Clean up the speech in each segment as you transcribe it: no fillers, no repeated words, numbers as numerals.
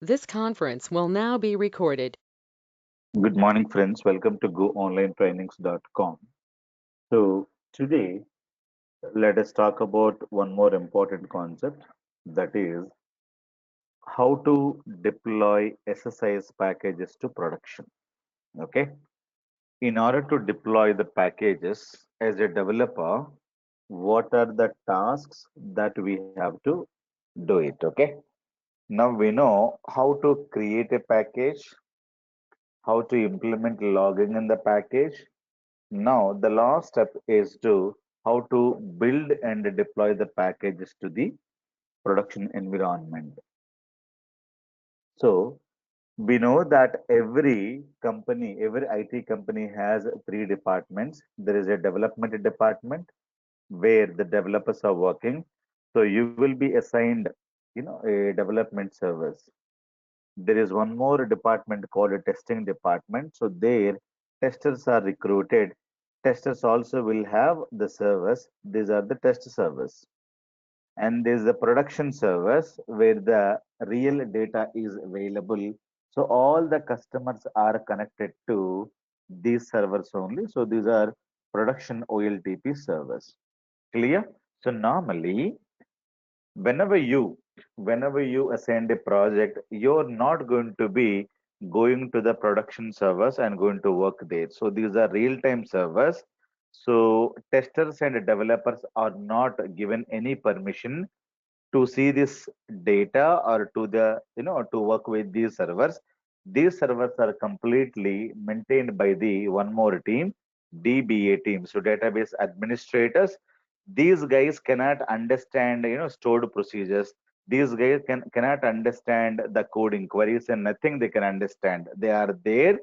This conference will now be recorded. Good morning, friends. Welcome to GoOnlineTrainings.com. So, today, let us talk about one more important concept, that is how to deploy SSIS packages to production. Okay. In order to deploy the packages as a developer, what are the tasks that we have to do it? Okay. Now we know how to create a package, how to implement logging in the package. Now, the last step is to how to build and deploy the packages to the production environment. So, we know that every IT company has three departments. There is a development department where the developers are working. So, you will be assigned, a development service. There is one more department called a testing department. So there, testers are recruited. Testers also will have the servers. These are the test servers. And there's the production servers where the real data is available. So all the customers are connected to these servers only. So these are production OLTP servers. Clear? So normally whenever you assign a project, you're not going to be going to the production servers and going to work there. So these are real-time servers. So testers and developers are not given any permission to see this data or to work with these servers. These servers are completely maintained by the one more team, DBA team, so database administrators. These guys cannot understand stored procedures. These guys cannot understand the code inquiries, and nothing they can understand. They are there,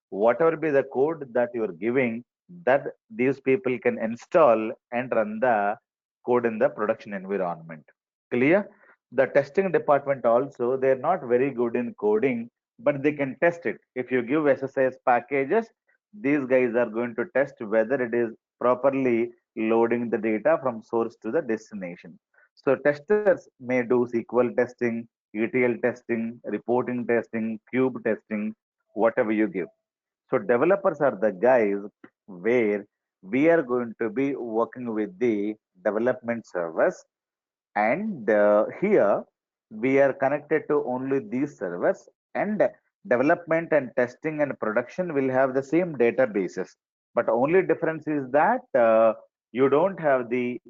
whatever be the code that you are giving, that these people can install and run the code in the production environment. Clear? The testing department also, they're not very good in coding, but they can test it. If you give SSIS packages, these guys are going to test whether it is properly loading the data from source to the destination. So testers may do SQL testing, ETL testing, reporting testing, cube testing, whatever you give. So developers are the guys where we are going to be working with the development servers, and here we are connected to only these servers, and development and testing and production will have the same databases, but only difference is that you don't have the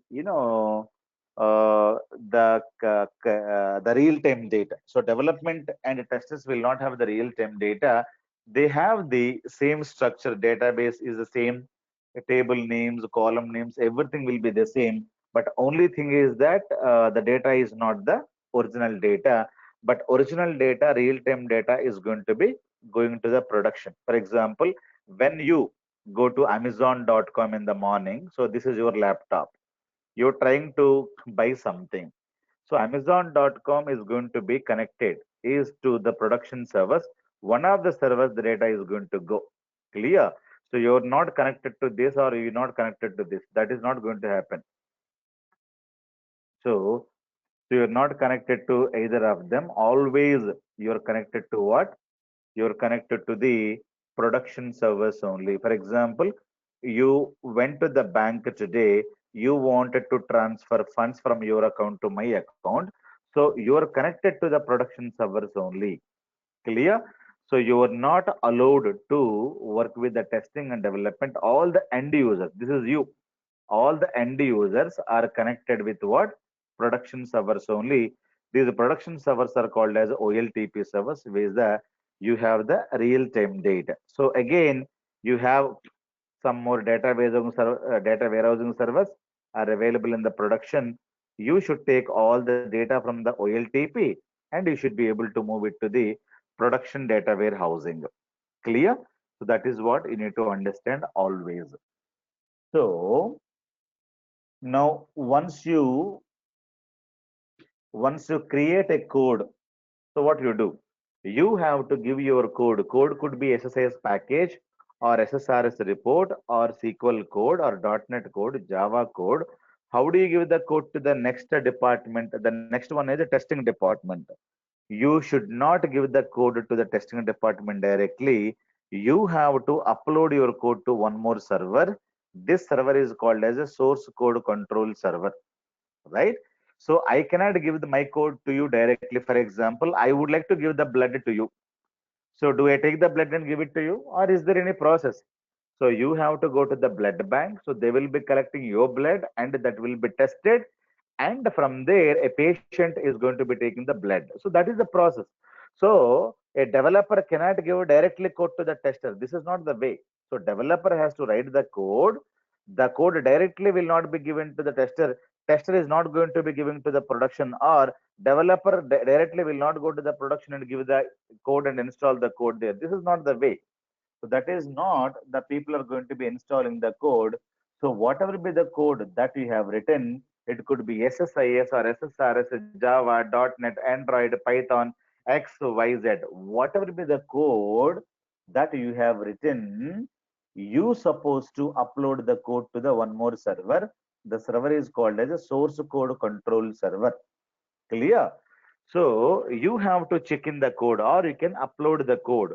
real time data. So development and testers will not have the real time data. They have the same structure, database is the same, table names, column names, everything will be the same, but only thing is that the data is not the original data. But original data, real time data, is going to be going to the production. For example, when you go to amazon.com in the morning, so this is your laptop, you're trying to buy something. So amazon.com is going to be connected is to the production servers. One of the servers, the data is going to go. Clear? So you're not connected to this or you're not connected to this. That is not going to happen. So you're not connected to either of them. Always you're connected to what? You're connected to the production servers only. For example, you went to the bank today, you wanted to transfer funds from your account to my account. So you're connected to the production servers only. Clear? So you are not allowed to work with the testing and development. All the end users, this is you, all the end users are connected with what? Production servers only. These production servers are called as OLTP servers, where you have the real time data. So again, you have some more data warehousing servers are available in the production. You should take all the data from the OLTP and you should be able to move it to the production data warehousing. Clear? So that is what you need to understand always. So now once you create a code, so what you do? You have to give your code. Code could be SSIS package or SSRS report or SQL code or .NET code, Java code. How do you give the code to the next department? The next one is the testing department. You should not give the code to the testing department directly. You have to upload your code to one more server. This server is called as a source code control server, right? So I cannot give my code to you directly. For example, I would like to give the blood to you. So do I take the blood and give it to you, or is there any process? So you have to go to the blood bank. So they will be collecting your blood and that will be tested. And from there, a patient is going to be taking the blood. So that is the process. So a developer cannot give directly code to the tester. This is not the way. So developer has to write the code. The code directly will not be given to the tester. Tester is not going to be given to the production, or developer directly will not go to the production and give the code and install the code there. This is not the way. So that is not the people are going to be installing the code. So whatever be the code that you have written, it could be SSIS or SSRS, Java, .NET, Android, Python, X, Y, Z. Whatever be the code that you have written, you supposed to upload the code to the one more server. The server is called as a source code control server. Clear? So you have to check in the code or you can upload the code.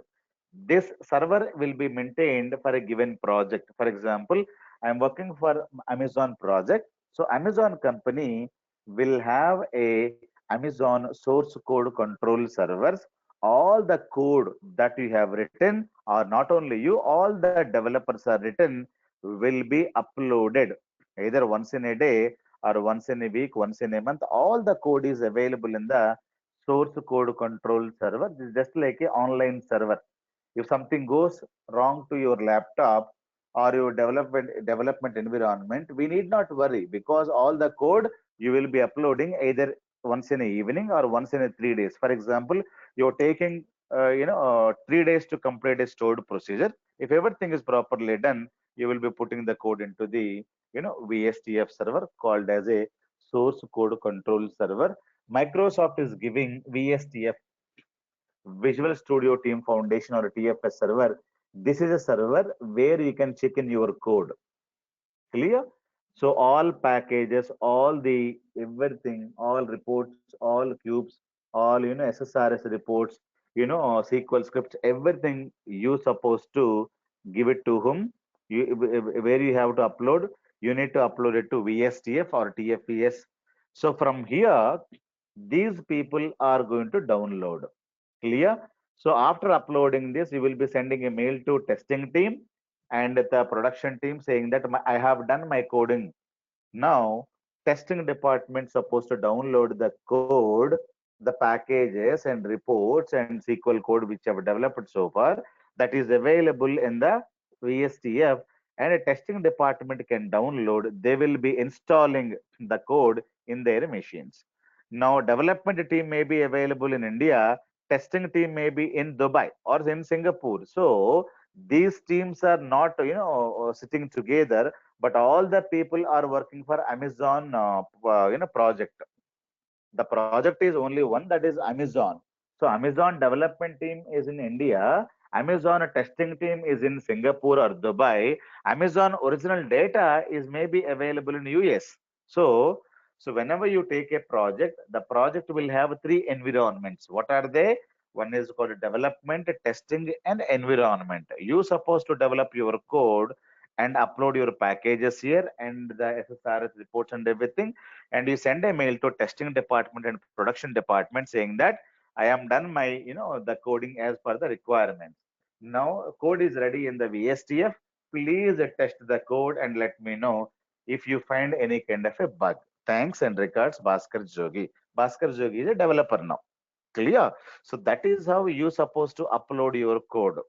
This server will be maintained for a given project. For example, I'm working for Amazon project. So Amazon company will have a Amazon source code control servers. All the code that you have written, or not only you, all the developers are written will be uploaded either once in a day or once in a week, once in a month. All the code is available in the source code control server. This is just like a online server. If something goes wrong to your laptop or your development environment, we need not worry because all the code you will be uploading either once in a evening or once in a 3 days. For example, you're taking 3 days to complete a stored procedure. If everything is properly done, you will be putting the code into the VSTF server called as a source code control server. Microsoft is giving VSTF, Visual Studio Team Foundation, or a TFS server. This is a server where you can check in your code. Clear? So all packages, all the everything, all reports, all cubes, all SSRS reports, SQL scripts, everything you supposed to give it to whom? You where you have to upload, you need to upload it to VSTF or TFES. So from here, these people are going to download. Clear? So after uploading this, you will be sending a mail to testing team and the production team saying that I have done my coding. Now, testing department supposed to download the code, the packages and reports and SQL code which have developed so far that is available in the VSTF, and a testing department can download. They will be installing the code in their machines. Now, development team may be available in India, testing team may be in Dubai or in Singapore. So these teams are not sitting together, but all the people are working for Amazon project. The project is only one, that is Amazon. So Amazon development team is in India, Amazon testing team is in Singapore or Dubai, Amazon original data is maybe available in US. So whenever you take a project, the project will have three environments. What are they? One is called development, testing, and environment. You supposed to develop your code and upload your packages here and the SSRS reports and everything, and you send a mail to testing department and production department saying that I am done my the coding as per the requirements. Now code is ready in the VSTF. Please test the code and let me know if you find any kind of a bug. Thanks and regards, Bhaskar Jogi. Bhaskar Jogi is a developer now. Clear? So that is how you supposed to upload your code.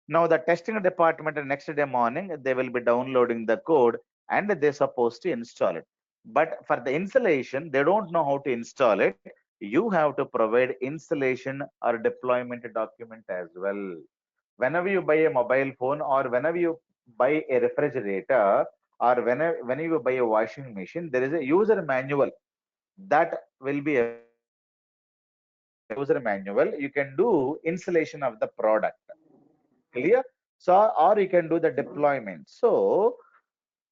Now the testing department next day morning, they will be downloading the code and they're supposed to install it. But for the installation, they don't know how to install it. You have to provide installation or deployment document as well. Whenever you buy a mobile phone or whenever you buy a refrigerator or whenever you buy a washing machine, there is a user manual that will be available. So in that user manual, you can do installation of the product. Clear? So or you can do the deployment. So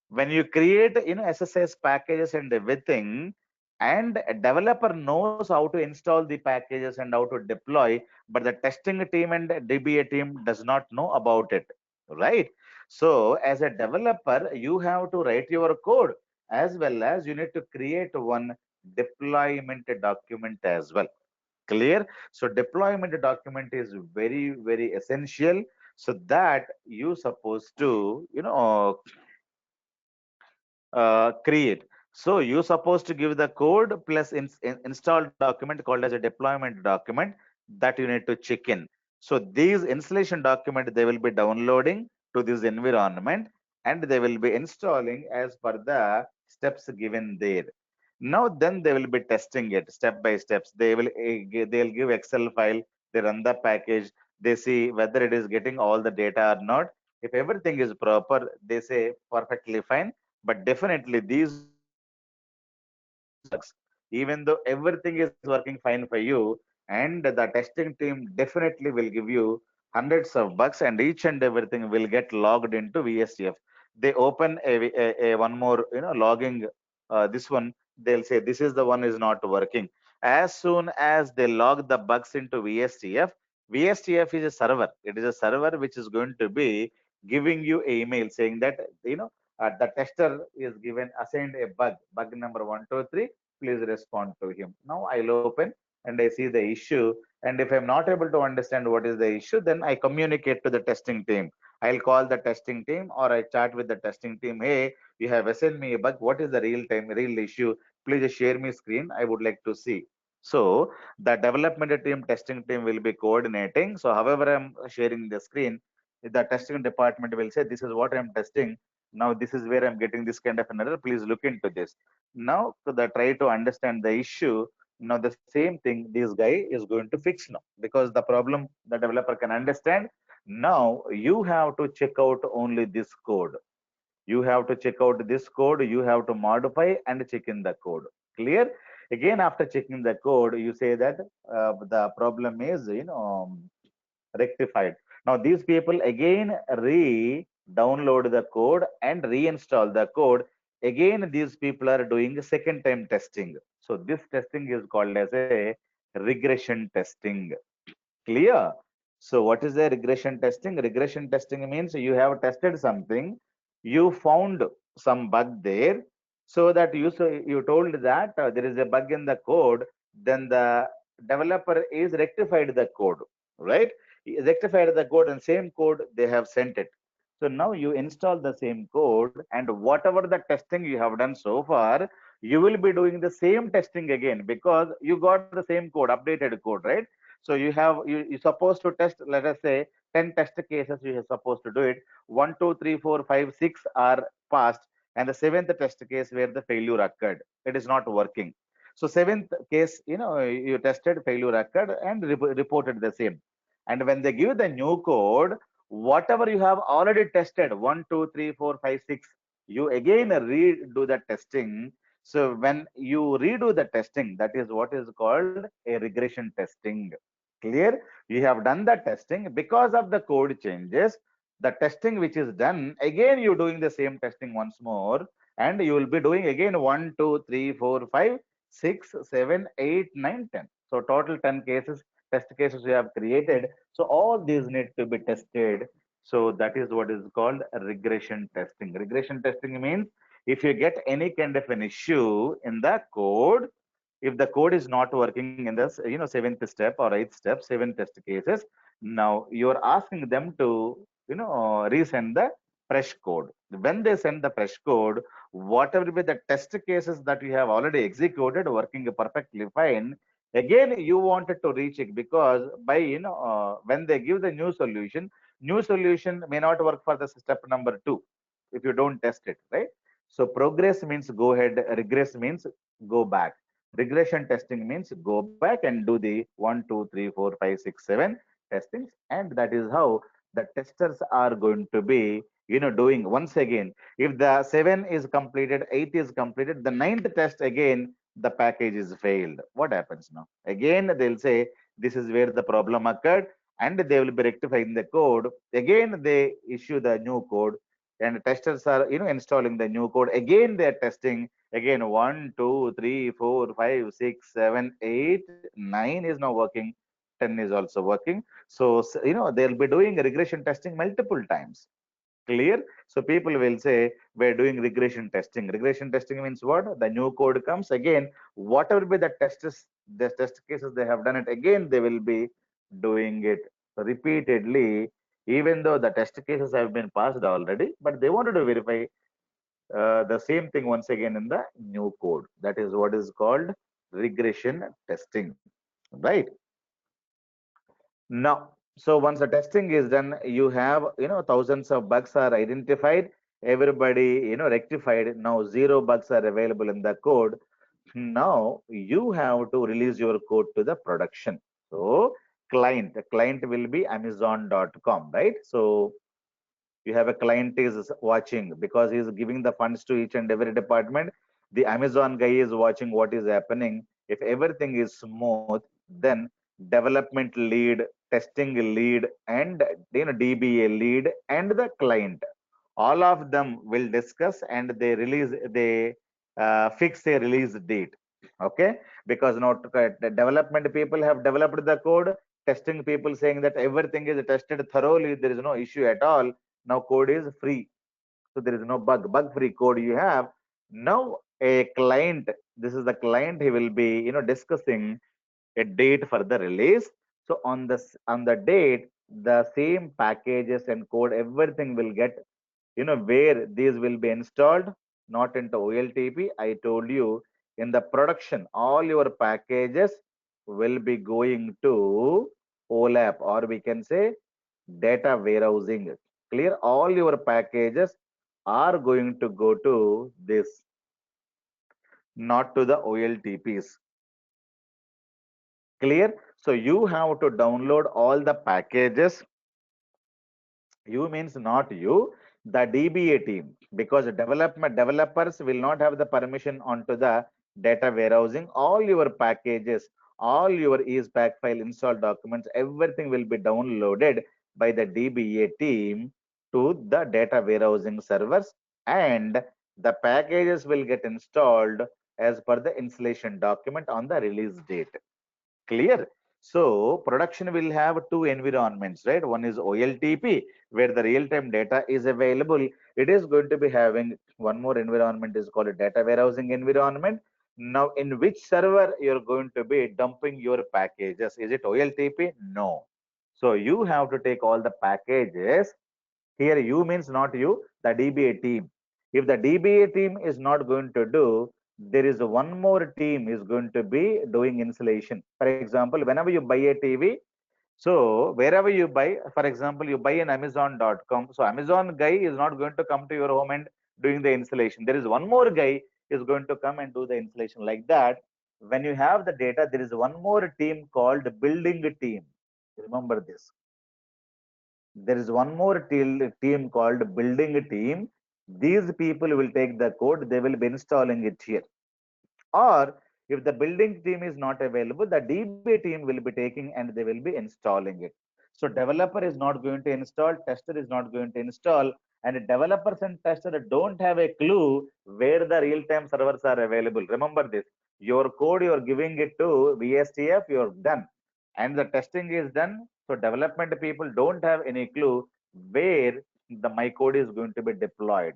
when you create SSS packages and everything, and a developer knows how to install the packages and how to deploy, but the testing team and DBA team does not know about it, right? So as a developer, you have to write your code as well as you need to create one deployment document as well. Clear? So deployment document is very, very essential, so that you supposed to, create. So you supposed to give the code plus install document called as a deployment document that you need to check in. So these installation document they will be downloading to this environment and they will be installing as per the steps given there. Now then they will be testing it step by steps. They'll give Excel file, they run the package, they see whether it is getting all the data or not. If everything is proper, they say perfectly fine, but definitely these bugs, even though everything is working fine for you, and the testing team definitely will give you hundreds of bugs, and each and everything will get logged into VSTF. They open a one more, logging, this one, they'll say this is the one is not working. As soon as they log the bugs into VSTF, VSTF is a server. It is a server which is going to be giving you a email saying that, the tester is given assigned a bug number 123. Please respond to him. Now I'll open and I see the issue. And if I'm not able to understand what is the issue, then I communicate to the testing team. I'll call the testing team or I chat with the testing team. Hey, you have assigned me a bug. What is the real issue? Please share me screen. I would like to see. So the development team, testing team will be coordinating. So however I'm sharing the screen, the testing department will say, this is what I'm testing. Now this is where I'm getting this kind of an error. Please look into this. Now to the try to understand the issue. Now the same thing this guy is going to fix now, because the problem the developer can understand. Now you have to check out only this code. You have to check out this code. You have to modify and check in the code. Clear? Again, after checking the code, you say that the problem is, rectified. Now these people again re-download the code and reinstall the code. Again, these people are doing second time testing. So this testing is called as a regression testing. Clear? So what is the regression testing? Regression testing means you have tested something, you found some bug there, so that you told that there is a bug in the code, then the developer is rectified the code, right? He rectified the code and same code they have sent it. So now you install the same code and whatever the testing you have done so far, you will be doing the same testing again because you got the same code, updated code, right? So you're supposed to test, let us say 10 test cases you are supposed to do it. 1, 2, 3, 4, 5, 6 are passed, and the seventh test case where the failure occurred, it is not working. So seventh case, you tested, failure occurred and reported the same. And when they give the new code, whatever you have already tested, 1, 2, 3, 4, 5, 6, you again redo the testing. So when you redo the testing, that is what is called a regression testing. Clear? You have done the testing because of the code changes. The testing which is done, again you're doing the same testing once more, and you will be doing again 1, 2, 3, 4, 5, 6, 7, 8, 9, 10. So total 10 cases, test cases you have created. So all these need to be tested. So that is what is called regression testing. Regression testing means if you get any kind of an issue in the code, if the code is not working in this, seventh step or eighth step, seven test cases, now you're asking them to, resend the fresh code. When they send the fresh code, whatever be the test cases that you have already executed working perfectly fine, again you wanted to recheck, because by, when they give the new solution may not work for the step number 2 if you don't test it, right? So progress means go ahead, regress means go back. Regression testing means go back and do the 1, 2, 3, 4, 5, 6, 7 testings, and that is how the testers are going to be, doing once again. If the 7 is completed, 8 is completed, the ninth test again, the package is failed. What happens now? Again, they'll say this is where the problem occurred, and they will be rectifying the code. Again, they issue the new code. and testers are installing the new code. Again, they are testing. Again, 1, 2, 3, 4, 5, 6, 7, 8, 9 is now working. 10 is also working. So they'll be doing regression testing multiple times. Clear? So people will say we're doing regression testing. Regression testing means what? The new code comes again. Whatever be the test cases they have done it again, they will be doing it repeatedly, even though the test cases have been passed already. But they wanted to verify the same thing once again in the new code. That is what is called regression testing, right? Now, so once the testing is done, you have, thousands of bugs are identified, everybody, rectified. Now, zero bugs are available in the code. Now, you have to release your code to the production. So, the client will be Amazon.com, right? So, you have a client is watching because he is giving the funds to each and every department. The Amazon guy is watching what is happening. If everything is smooth, then development lead, testing lead, and DBA lead and the client, all of them will discuss and they fix a release date. Okay, because not the development people have developed the code, testing people saying that everything is tested thoroughly, there is no issue at all. Now code is free, so there is no bug free code you have. Now a client, this is the client, he will be discussing a date for the release. So on the date, the same packages and code, everything will get, where these will be installed, not into OLTP. I told you in the production, all your packages will be going to OLAP, or we can say data warehousing. Clear? All your packages are going to go to this, not to the OLTPs. Clear? So you have to download all the packages. You means not you, the DBA team, because developers will not have the permission onto the data warehousing. All your packages, all your ESPAC file install documents, everything will be downloaded by the DBA team to the data warehousing servers, and the packages will get installed as per the installation document on the release date. Clear? So production will have two environments, right? One is OLTP, where the real-time data is available. It is going to be having one more environment is called a data warehousing environment. Now, in which server you're going to be dumping your packages? Is it OLTP? No. So you have to take all the packages. Here you means not you, the DBA team. If the DBA team is not going to do, there is one more team is going to be doing installation. For example, whenever you buy a TV, so wherever you buy, for example, you buy in Amazon.com. So Amazon guy is not going to come to your home and doing the installation. There is one more guy is going to come and do the installation like that. When you have the data, there is one more team called building team. Remember this. There is one more team called building team. These people will take the code, they will be installing it here. Or if the building team is not available, the DBA team will be taking and they will be installing it. So developer is not going to install, tester is not going to install, and developers and tester don't have a clue where the real-time servers are available. Remember this. Your code, you're giving it to VSTF, you're done. And the testing is done. So development people don't have any clue where the my code is going to be deployed.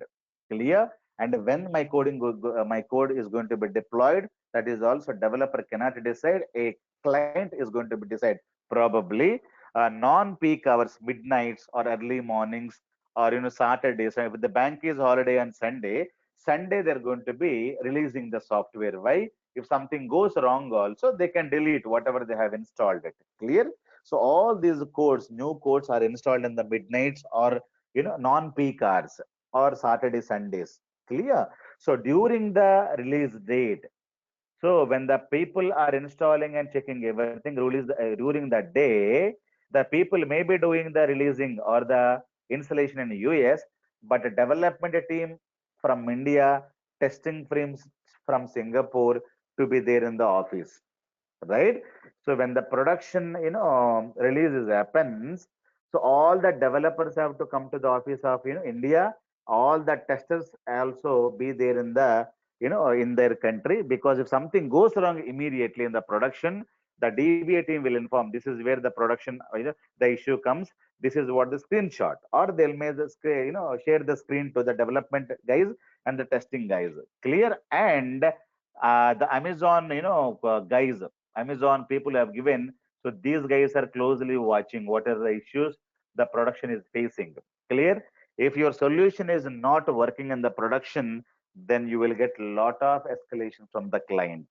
Clear? And when my code is going to be deployed, that is also developer cannot decide, a client is going to be decide. Probably non-peak hours, midnights or early mornings, or Saturdays. So if the bank is holiday on Sunday they're going to be releasing the software. Why? If something goes wrong also, they can delete whatever they have installed it. Clear? So all these codes, new codes, are installed in the midnights or non-peak hours or Saturday, Sundays. Clear? So during the release date, so when the people are installing and checking everything, during the day, the people may be doing the releasing or the installation in the US, but the development team from India, testing from Singapore to be there in the office, right? So when the production, releases happens, so all the developers have to come to the office of, India, all the testers also be there in the in their country, because if something goes wrong immediately in the production, the DBA team will inform this is where the production the issue comes. This is what the screenshot, or they'll make the share the screen to the development guys and the testing guys. Clear? And the Amazon guys, Amazon people have given, so these guys are closely watching what are the issues the production is facing. Clear? If your solution is not working in the production, then you will get a lot of escalation from the client.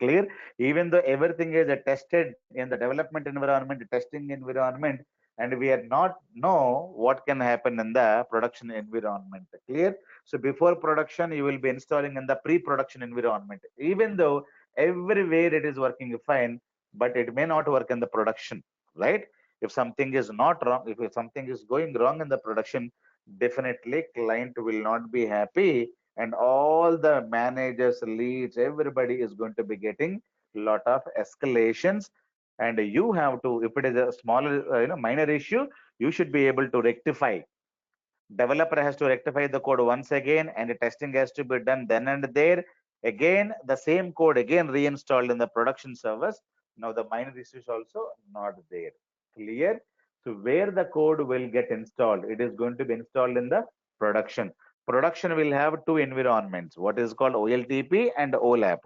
Clear? Even though everything is tested in the development environment, testing environment, and we are not know what can happen in the production environment. Clear? So before production, you will be installing in the pre-production environment. Even though everywhere it is working fine, but it may not work in the production, right? If something is not wrong, if something is going wrong in the production, definitely client will not be happy, and all the managers, leads, everybody is going to be getting lot of escalations. And you have to, if it is a smaller minor issue, you should be able to rectify. Developer has to rectify the code once again, and the testing has to be done then and there. Again, the same code again reinstalled in the production servers. Now the minor issues also not there. Clear? So where the code will get installed, it is going to be installed in the production. Production will have two environments, what is called OLTP and OLAP.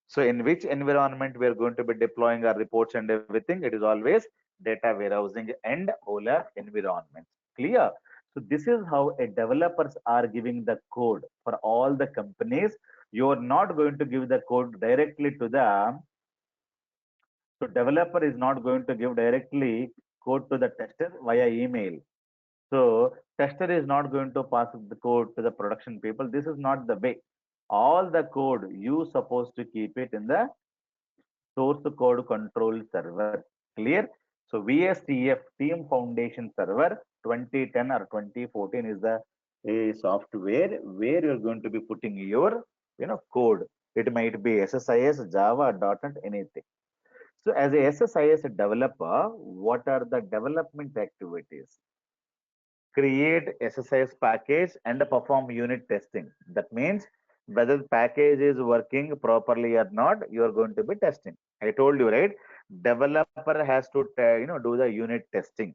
So in which environment we are going to be deploying our reports and everything, it is always data warehousing and OLAP environments. Clear? So this is how a developers are giving the code for all the companies. You are not going to give the code directly to the, so developer is not going to give directly code to the tester via email. So tester is not going to pass the code to the production people. This is not the way. All the code you supposed to keep it in the source code control server. Clear? So VSTF Team Foundation Server 2010 or 2014 is the a software where you're going to be putting your code. It might be SSIS, Java, .NET, anything. So as a SSIS developer, what are the development activities? Create SSIS package and perform unit testing. That means whether the package is working properly or not, you are going to be testing. I told you, right? Developer has to do the unit testing.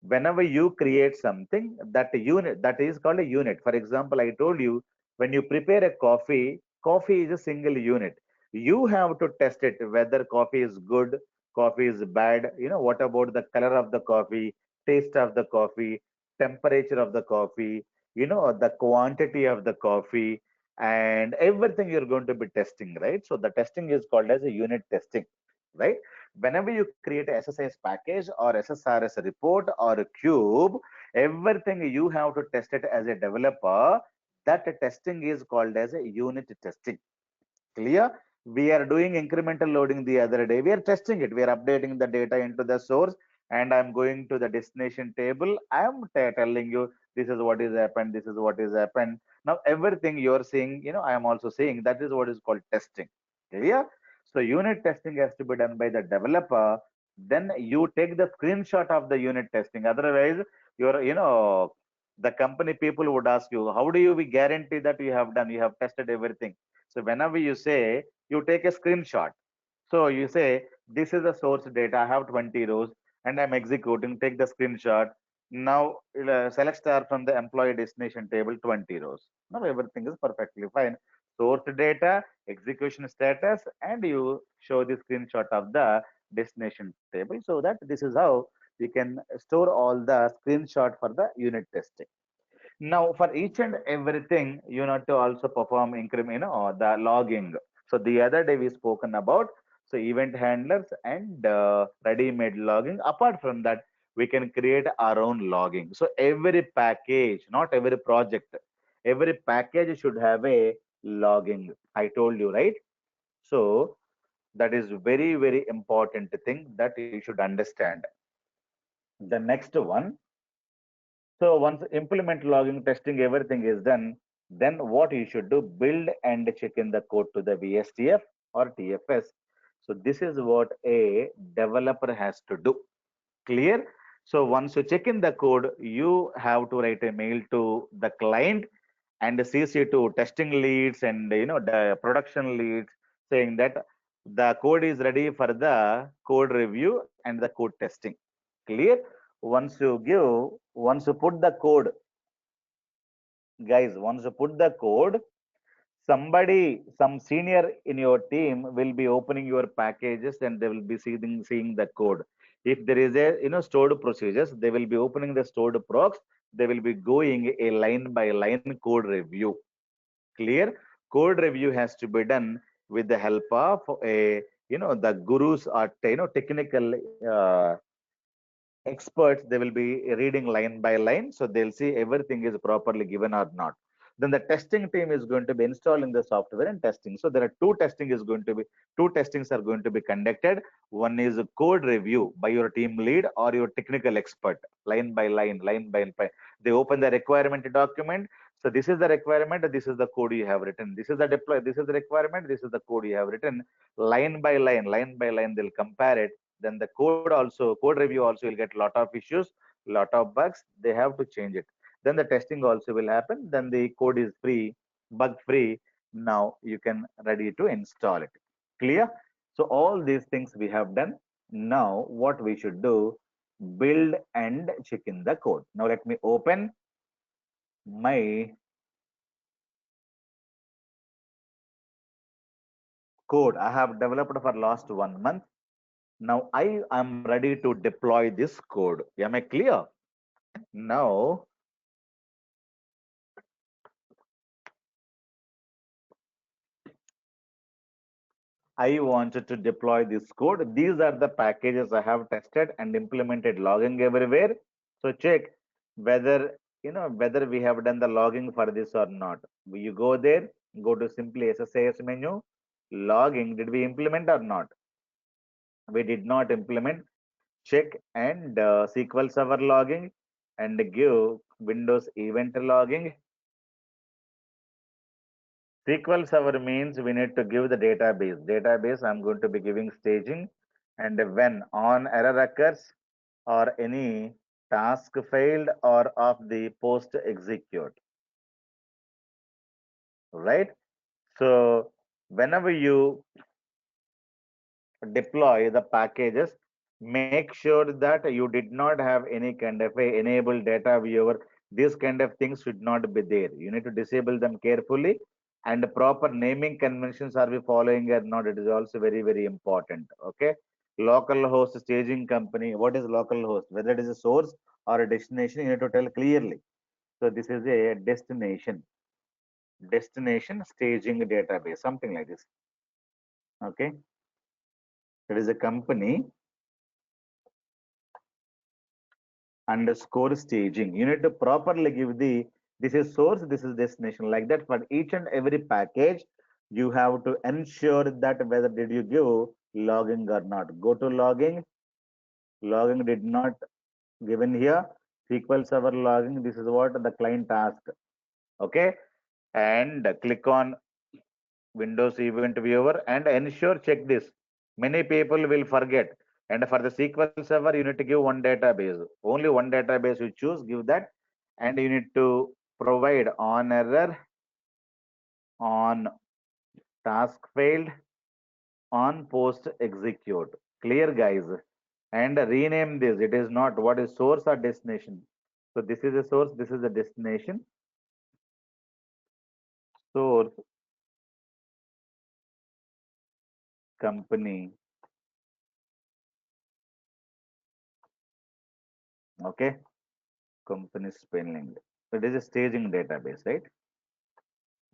Whenever you create something, that unit, that is called a unit. For example, I told you, when you prepare a coffee, coffee is a single unit. You have to test it whether coffee is good, coffee is bad, what about the color of the coffee, taste of the coffee, temperature of the coffee, the quantity of the coffee, and everything you're going to be testing, right? So the testing is called as a unit testing, right? Whenever you create a SSIS package or SSRS report or a cube, everything you have to test it as a developer. That testing is called as a unit testing. Clear? We are doing incremental loading the other day. We are testing it. We are updating the data into the source, and I'm going to the destination table. I'm telling you this is what is happened. This is what is happened. Now everything you're seeing, I am also saying that is what is called testing. Clear? So unit testing has to be done by the developer. Then you take the screenshot of the unit testing. Otherwise, you're, the company people would ask you, how do you be guarantee that you have done, you have tested everything? So whenever you say, you take a screenshot. So you say, this is the source data. I have 20 rows and I'm executing. Take the screenshot. Now select star from the employee destination table 20 rows. Now everything is perfectly fine. Source data, execution status, and you show the screenshot of the destination table, so that this is how you can store all the screenshot for the unit testing. Now, for each and everything, you need to also perform increment, the logging. So the other day we spoken about so event handlers and ready-made logging. Apart from that, we can create our own logging. So every package, not every project, every package should have a logging. I told you, right? So that is very, very important thing that you should understand. The next one, so once implement logging, testing, everything is done, then what you should do, build and check in the code to the VSTF or TFS. So this is what a developer has to do. Clear? So once you check in the code, you have to write a mail to the client and CC to testing leads and the production leads, saying that the code is ready for the code review and the code testing. Clear? Once you put the code, guys, once you put the code, some senior in your team will be opening your packages and they will be seeing the code. If there is a stored procedures, they will be opening the stored procs. They will be going a line by line code review. Clear? Code review has to be done with the help of a the gurus or technical experts. They will be reading line by line, so they'll see everything is properly given or not. Then the testing team is going to be installing the software and testing. So there are two testings are going to be conducted. One is a code review by your team lead or your technical expert, line by line, line by line. They open the requirement document. So this is the requirement, this is the code you have written, this is the deploy, this is the requirement, this is the code you have written. Line by line they'll compare it. Then the code review also will get lot of issues, lot of bugs. They have to change it. Then the testing also will happen. Then the code is free, bug free. Now you can ready to install it. Clear? So all these things we have done. Now what we should do, build and check in the code. Now let me open my code I have developed for last 1 month. Now I am ready to deploy this code. Am I clear? Now I wanted to deploy this code. These are the packages I have tested and implemented logging everywhere. So check whether whether we have done the logging for this or not. You go there, go to simply SSIS menu, logging. Did we implement or not? We did not implement. Check and SQL Server logging and give Windows event logging. SQL Server means we need to give the database. Database, I'm going to be giving staging. And when on error occurs or any task failed or of the post execute, right? So whenever you deploy the packages, make sure that you did not have any kind of a enable data viewer. These kind of things should not be there. You need to disable them carefully, and proper naming conventions are we following or not. It is also very, very important. Okay. Local host staging company. What is local host? Whether it is a source or a destination, you need to tell clearly. So this is a destination staging database, something like this. Okay. It is a company underscore staging. You need to properly give this is source, this is destination, like that for each and every package. You have to ensure that whether did you give logging or not. Go to logging. Logging did not given here. SQL Server logging. This is what the client asked. Okay, and click on Windows Event Viewer and ensure check this. Many people will forget. And for the SQL Server, you need to give one database. Only one database you choose, give that. And you need to provide on error, on task failed, on post execute. Clear, guys? And rename this. It is not what is source or destination. So this is a source, this is a destination. Source, company. Okay, company spelling. It is a staging database, right?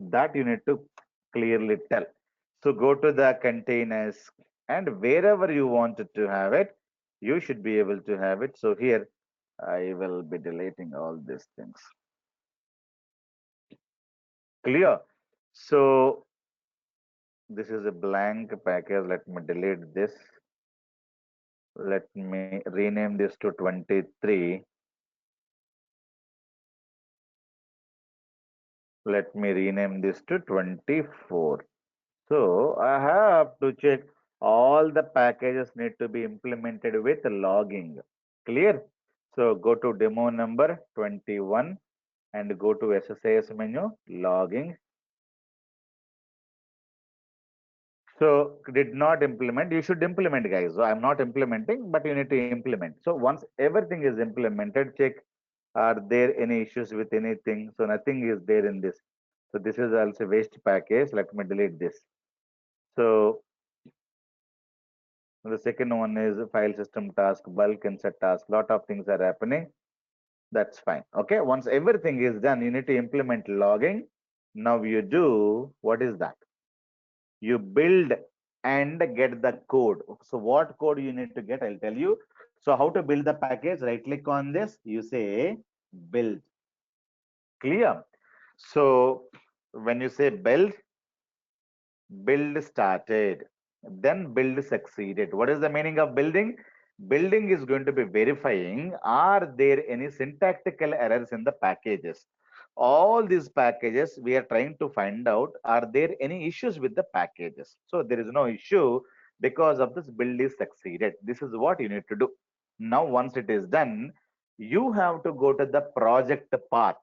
That you need to clearly tell. So go to the containers and wherever you wanted to have it, you should be able to have it. So here I will be deleting all these things. Clear? So this is a blank package. Let me delete this. Let me rename this to 23. Let me rename this to 24. So I have to check all the packages need to be implemented with logging. Clear? So go to demo number 21. and go to SSIS menu, logging. So did not implement. You should implement, guys. So I'm not implementing, but you need to implement. So once everything is implemented, check are there any issues with anything. So nothing is there in this. So this is also waste package. Let me delete this. So the second one is file system task, bulk insert task. Lot of things are happening. That's fine. Okay. Once everything is done, you need to implement logging. Now you do what is that? You build and get the code. So what code you need to get, I'll tell you. So how to build the package? Right click on this, you say build. Clear? So when you say build started, then build succeeded. What is the meaning of building? Building is going to be verifying, are there any syntactical errors in the packages? All these packages, we are trying to find out, are there any issues with the packages? So there is no issue because of this build is succeeded. This is what you need to do. Now, once it is done, you have to go to the project path.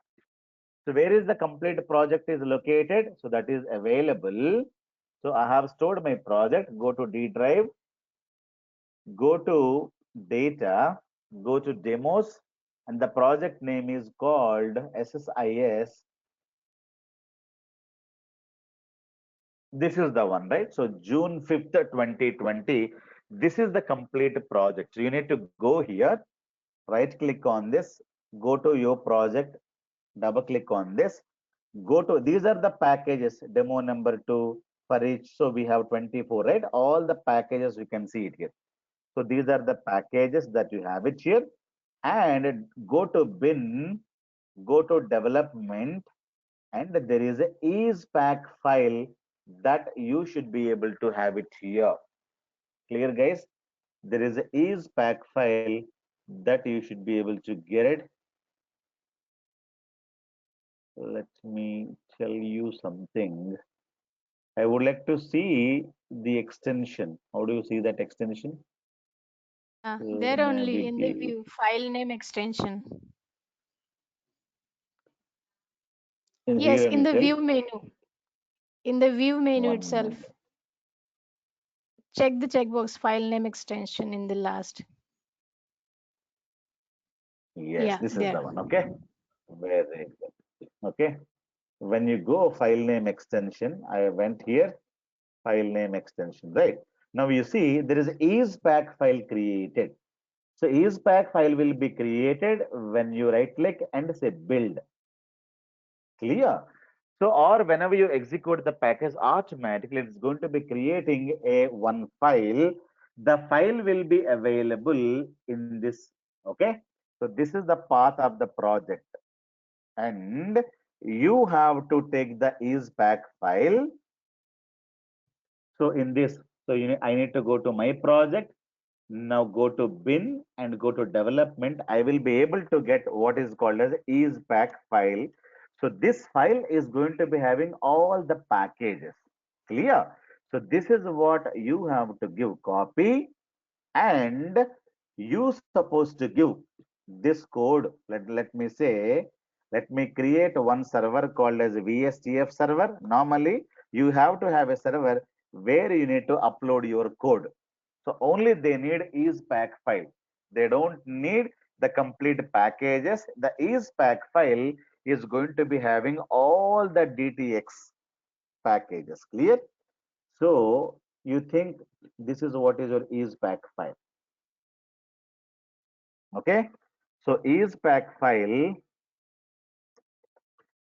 So where is the complete project is located? So that is available. So I have stored my project. Go to D drive, go to data, go to demos, and the project name is called SSIS. This is the one, right? So June 5th, 2020. This is the complete project. So you need to go here, right click on this, go to your project, double click on this, go to, these are the packages, demo number 2 for each. So we have 24, right? All the packages, you can see it here. So these are the packages that you have it here. And go to bin, go to development, and there is a ispack file that you should be able to have it here. Clear, guys? There is a ispack file that you should be able to get it. Let me tell you something. I would like to see the extension. How do you see that extension? Yeah, So there only in the maybe view, file name extension. in Yes, VM in the itself. view menu. In the view menu One itself, minute. check the checkbox file name extension in the last. Yes, Yeah, this is the there. one. Okay. Very good. Okay. When you go file name extension, I went here, file name extension, right? Now you see there is ispack file created. So ispack file will be created when you right click and say build. Clear? So, or whenever you execute the package, automatically it's going to be creating a one file. The file will be available in this. Okay. So this is the path of the project, and you have to take the ispack file. So in this, so I need to go to my project. Now go to bin and go to development. I will be able to get what is called as ispack file. So this file is going to be having all the packages. Clear? So this is what you have to give copy, and you supposed to give this code. Let me say, let me create one server called as VSTF server. Normally, you have to have a server where you need to upload your code. So only they need ispack file. They don't need the complete packages. The ispack file is going to be having all the DTX packages. Clear? So you think this is what is your ispack file. Okay. So ispack file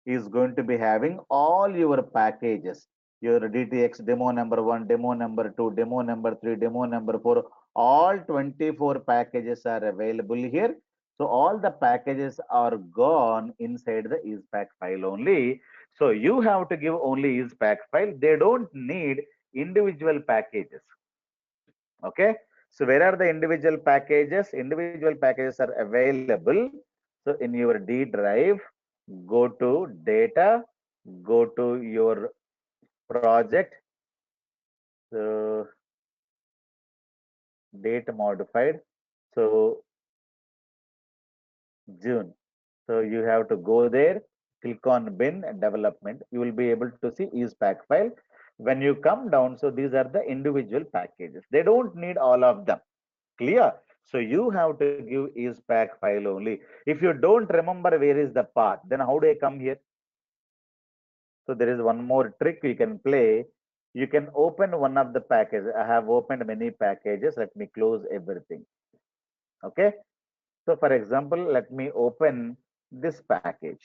is going to be having all your packages, your DTX demo number 1, demo number 2, demo number 3, demo number 4. All 24 packages are available here. So all the packages are gone inside the ispack file only. So you have to give only ispack file. They don't need individual packages. Okay. So where are the individual packages? Individual packages are available. So in your D drive, go to data, go to your project, so date modified. So June. So you have to go there. click on bin development, you will be able to see ispack file. When you come down, so these are the individual packages. They don't need all of them. Clear? So you have to give ispack file only. If you don't remember where is the path, then how do I come here? So there is one more trick you can play. You can open one of the packages. I have opened many packages. Let me close everything. Okay. So for example, let me open this package.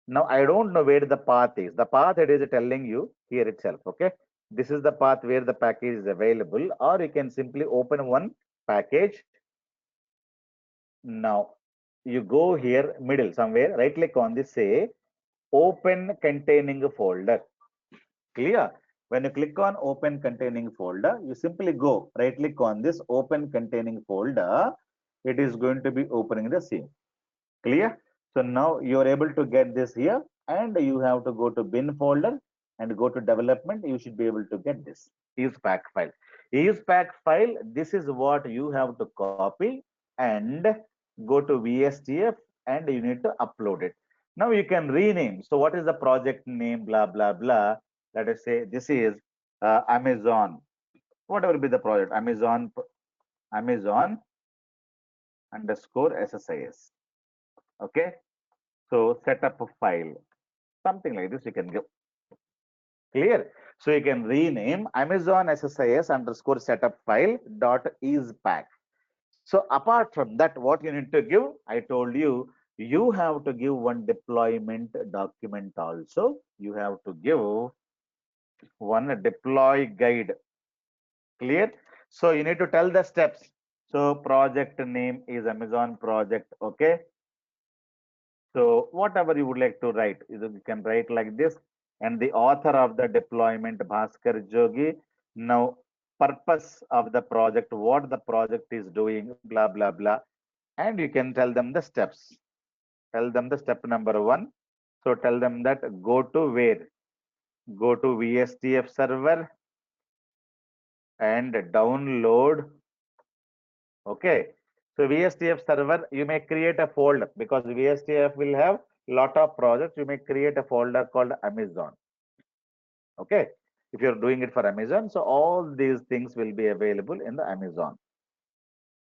Now I don't know where the path is. The path it is telling you here itself. Okay. This is the path where the package is available, or you can simply open one package. Now you go here middle somewhere, right click on this, say open containing folder. Clear? When you click on open containing folder, you simply go right click on this open containing folder. It is going to be opening the same. Clear? So now you are able to get this here, and you have to go to bin folder and go to development. You should be able to get this ispack file. Ispack file, this is what you have to copy and go to VSTF, and you need to upload it. Now you can rename. So what is the project name? Blah blah blah. Let us say this is Amazon. Whatever be the project, Amazon underscore SSIS. Okay. So set up a file, something like this you can give. Clear? So you can rename Amazon SSIS underscore setup file dot ispack. So apart from that, what you need to give, I told you, you have to give one deployment document also. You have to give one deploy guide. Clear? So you need to tell the steps. So project name is Amazon project. Okay. So whatever you would like to write, you can write like this. And the author of the deployment, Bhaskar Jogi. Now, purpose of the project, what the project is doing, blah, blah, blah. And you can tell them the steps. Tell them the step number one. So tell them that go to where? Go to VSTF server and download. Okay. So VSTF server, you may create a folder because VSTF will have lot of projects. You may create a folder called Amazon. Okay. If you're doing it for Amazon, so all these things will be available in the Amazon.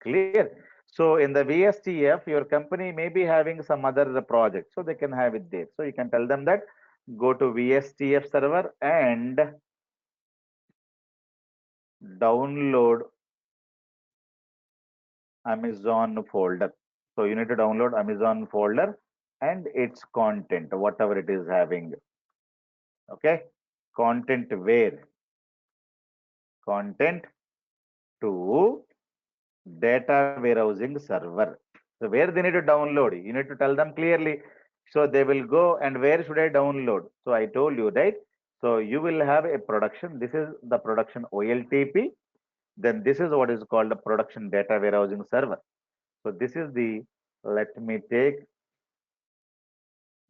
Clear? So in the VSTF, your company may be having some other project, so they can have it there. So you can tell them that go to VSTF server and download Amazon folder. So you need to download Amazon folder and its content, whatever it is having. Okay. Content where? Content to data warehousing server. So where they need to download, you need to tell them clearly. So they will go, and where should I download? So I told you, right? So you will have a production. This is the production OLTP. Then this is what is called a production data warehousing server. So this is the, let me take,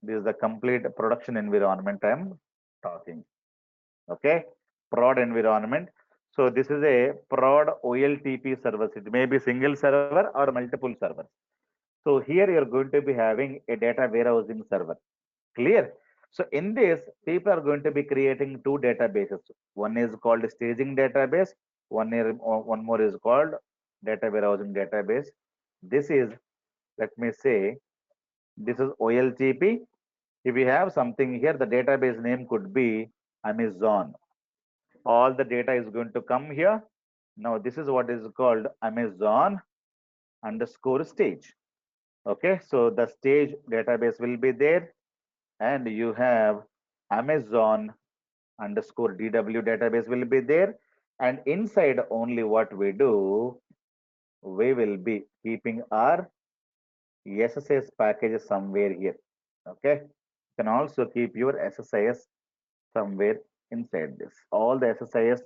this is the complete production environment I'm talking. Okay. Prod environment. So this is a prod OLTP service. It may be single server or multiple servers. So here you're going to be having a data warehousing server. Clear? So in this, people are going to be creating two databases. One is called staging database. One more is called data warehousing database. This is, let me say, this is OLTP. If you have something here, the database name could be Amazon. All the data is going to come here. Now this is what is called Amazon underscore stage. Okay, so the stage database will be there, and you have Amazon underscore DW database will be there. And inside only what we do, we will be keeping our SSIS packages somewhere here. Okay, you can also keep your SSIS somewhere inside this. All the SSIS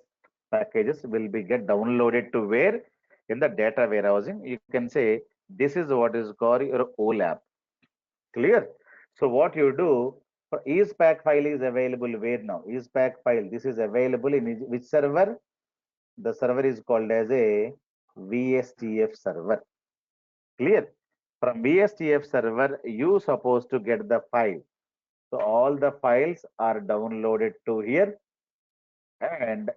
packages will be get downloaded to where? In the data warehousing. You can say this is what is called your OLAP. Clear? So what you do, for ispack file is available where now? Ispack file, this is available in which server? The server is called as a VSTF server. Clear? From VSTF server, you supposed to get the file. So all the files are downloaded to here, and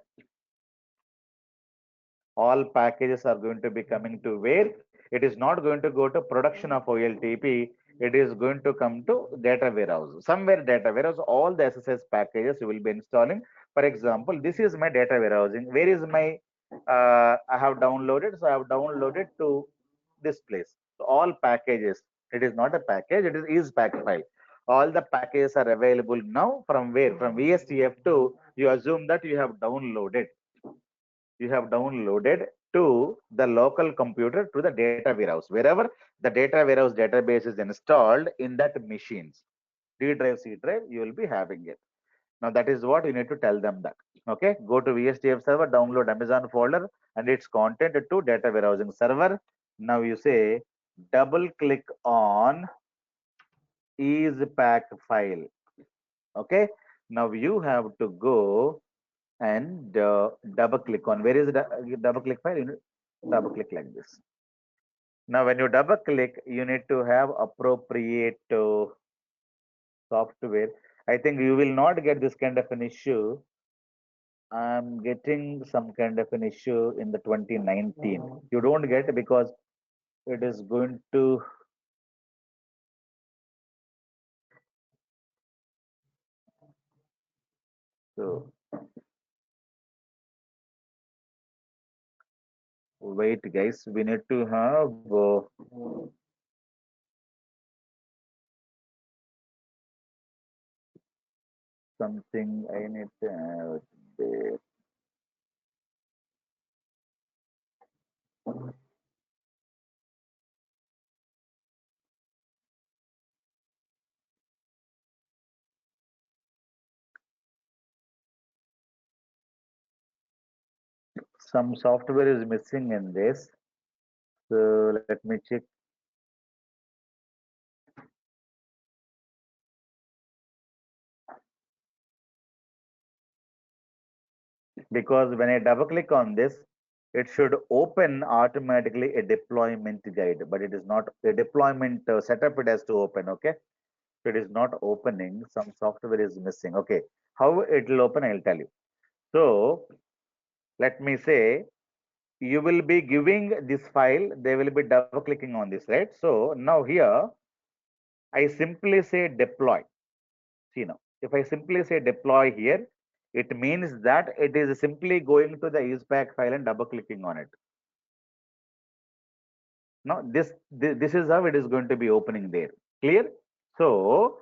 all packages are going to be coming to where it is not going to go to production of OLTP. It is going to come to data warehouse. Somewhere data warehouse, all the SSS packages you will be installing. For example, this is my data warehousing. Where is my, I have downloaded. So I have downloaded to this place. So all packages, it is not a package, it is pack file. All the packages are available now from where? From VSTF2, you assume that you have downloaded to the local computer to the data warehouse, wherever the data warehouse database is installed in that machines. D drive, C drive, you will be having it. Now that is what you need to tell them that. Okay, go to VSTF server, download Amazon folder and its content to data warehousing server. Now you say double click on is pack file. Okay, now you have to go and double click on where is the double click file. You need double click like this. Now when you double click, you need to have appropriate software. I think you will not get this kind of an issue. I'm getting some kind of an issue in the 2019. You don't get because it is going to, so wait guys, we need to have something I need to have there. Some software is missing in this. So let me check. Because when I double click on this, it should open automatically a deployment guide, but it is not a deployment setup. It has to open. Okay, so it is not opening. Some software is missing. Okay, how it will open? I'll tell you. So let me say you will be giving this file. They will be double clicking on this, right? So now here I simply say deploy. See now, if I simply say deploy here, it means that it is simply going to the ispack file and double clicking on it. Now this is how it is going to be opening there. Clear? So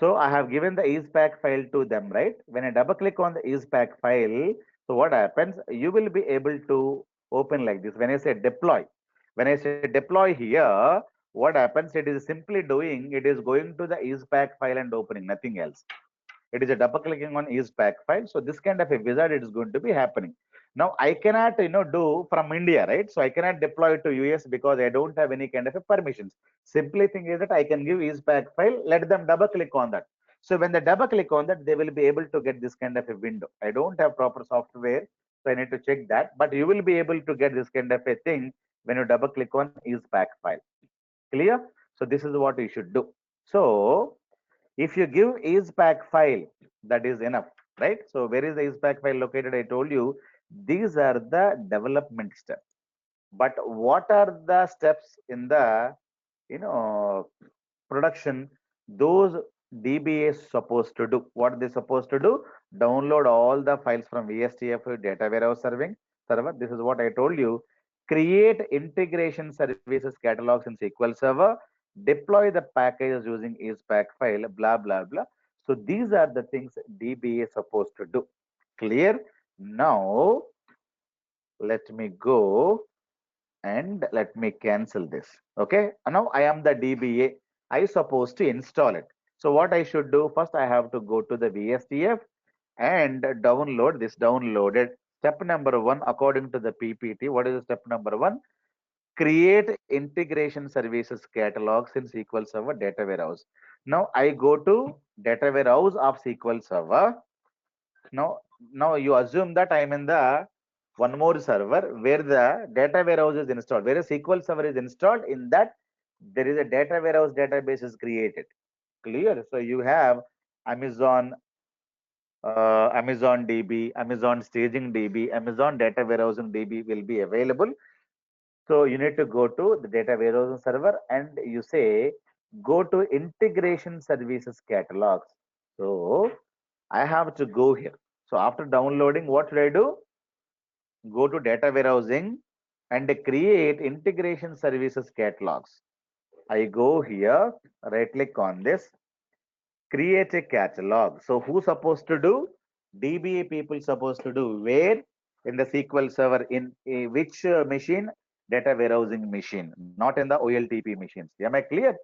I have given the ispack file to them, right? When I double click on the ispack file, so what happens? You will be able to open like this. When I say deploy here, what happens? It is simply doing. It is going to the ispack file and opening, nothing else. It is a double clicking on is pack file. So this kind of a wizard it is going to be happening. Now I cannot do from India, right? So I cannot deploy it to US because I don't have any kind of a permissions. Simply thing is that I can give is pack file, let them double click on that. So when they double click on that, they will be able to get this kind of a window. I don't have proper software, so I need to check that, but you will be able to get this kind of a thing when you double click on is pack file. Clear? So this is what you should do. So if you give ispack file, that is enough, right? So where is the ispack file located? I told you these are the development steps. But what are the steps in the production? Those DBA is supposed to do. What are they supposed to do? Download all the files from VSTF data warehouse serving server. This is what I told you. Create integration services catalogs in SQL Server, deploy the packages using ispack file, blah, blah, blah. So these are the things DBA is supposed to do. Clear? Now, let me go and let me cancel this. Okay. Now I am the DBA. I supposed to install it. So what I should do? First, I have to go to the VSTF and download this downloaded. Step number one, according to the PPT, what is step number one? Create integration services catalogs in SQL Server data warehouse. Now I go to data warehouse of SQL Server. Now you assume that I'm in the one more server where the data warehouse is installed, where a SQL Server is installed. In that there is a data warehouse database is created. Clear? So you have Amazon, Amazon DB, Amazon Staging DB, Amazon Data Warehousing DB will be available. So you need to go to the data warehousing server and you say, go to integration services catalogs. So I have to go here. So after downloading, what should I do? Go to data warehousing and create integration services catalogs. I go here, right click on this, create a catalog. So who's supposed to do? DBA people supposed to do. Where? In the SQL server. In which machine? Data warehousing machine, not in the OLTP machines. Am I clear?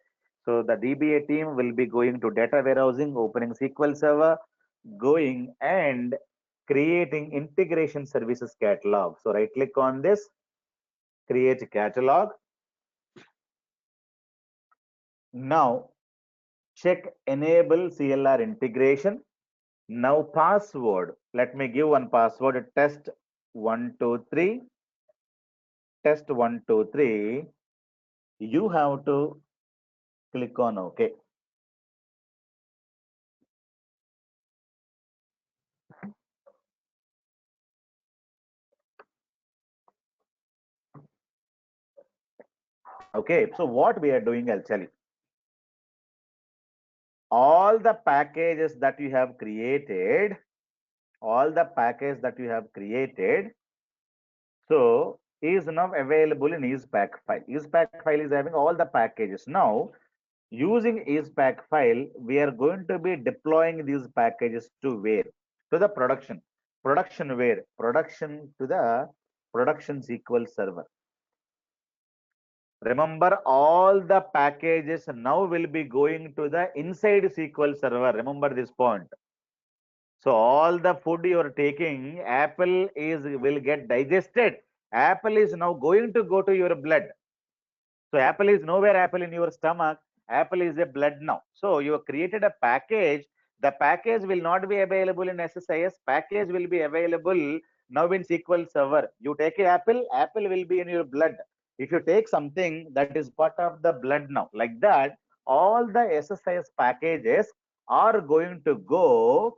So the DBA team will be going to data warehousing, opening SQL server, going and creating integration services catalog. So right click on this, create catalog. Now check enable CLR integration. Now password, let me give one password, test 123, test 123. You have to click on OK. Okay, so what we are doing, I'll tell you. All the packages that you have created, all the packages that you have created, so is now available in ispack file. Ispack file is having all the packages. Now, using ispack file, we are going to be deploying these packages to where? To the production. Production where? Production to the production SQL server. Remember, all the packages now will be going to the inside SQL server. Remember this point. So all the food you are taking, apple is will get digested. Apple is now going to go to your blood. So apple is nowhere apple in your stomach. Apple is a blood now. So you have created a package. The package will not be available in SSIS. Package will be available now in SQL Server. You take a apple, apple will be in your blood. If you take something that is part of the blood now, like that, all the SSIS packages are going to go,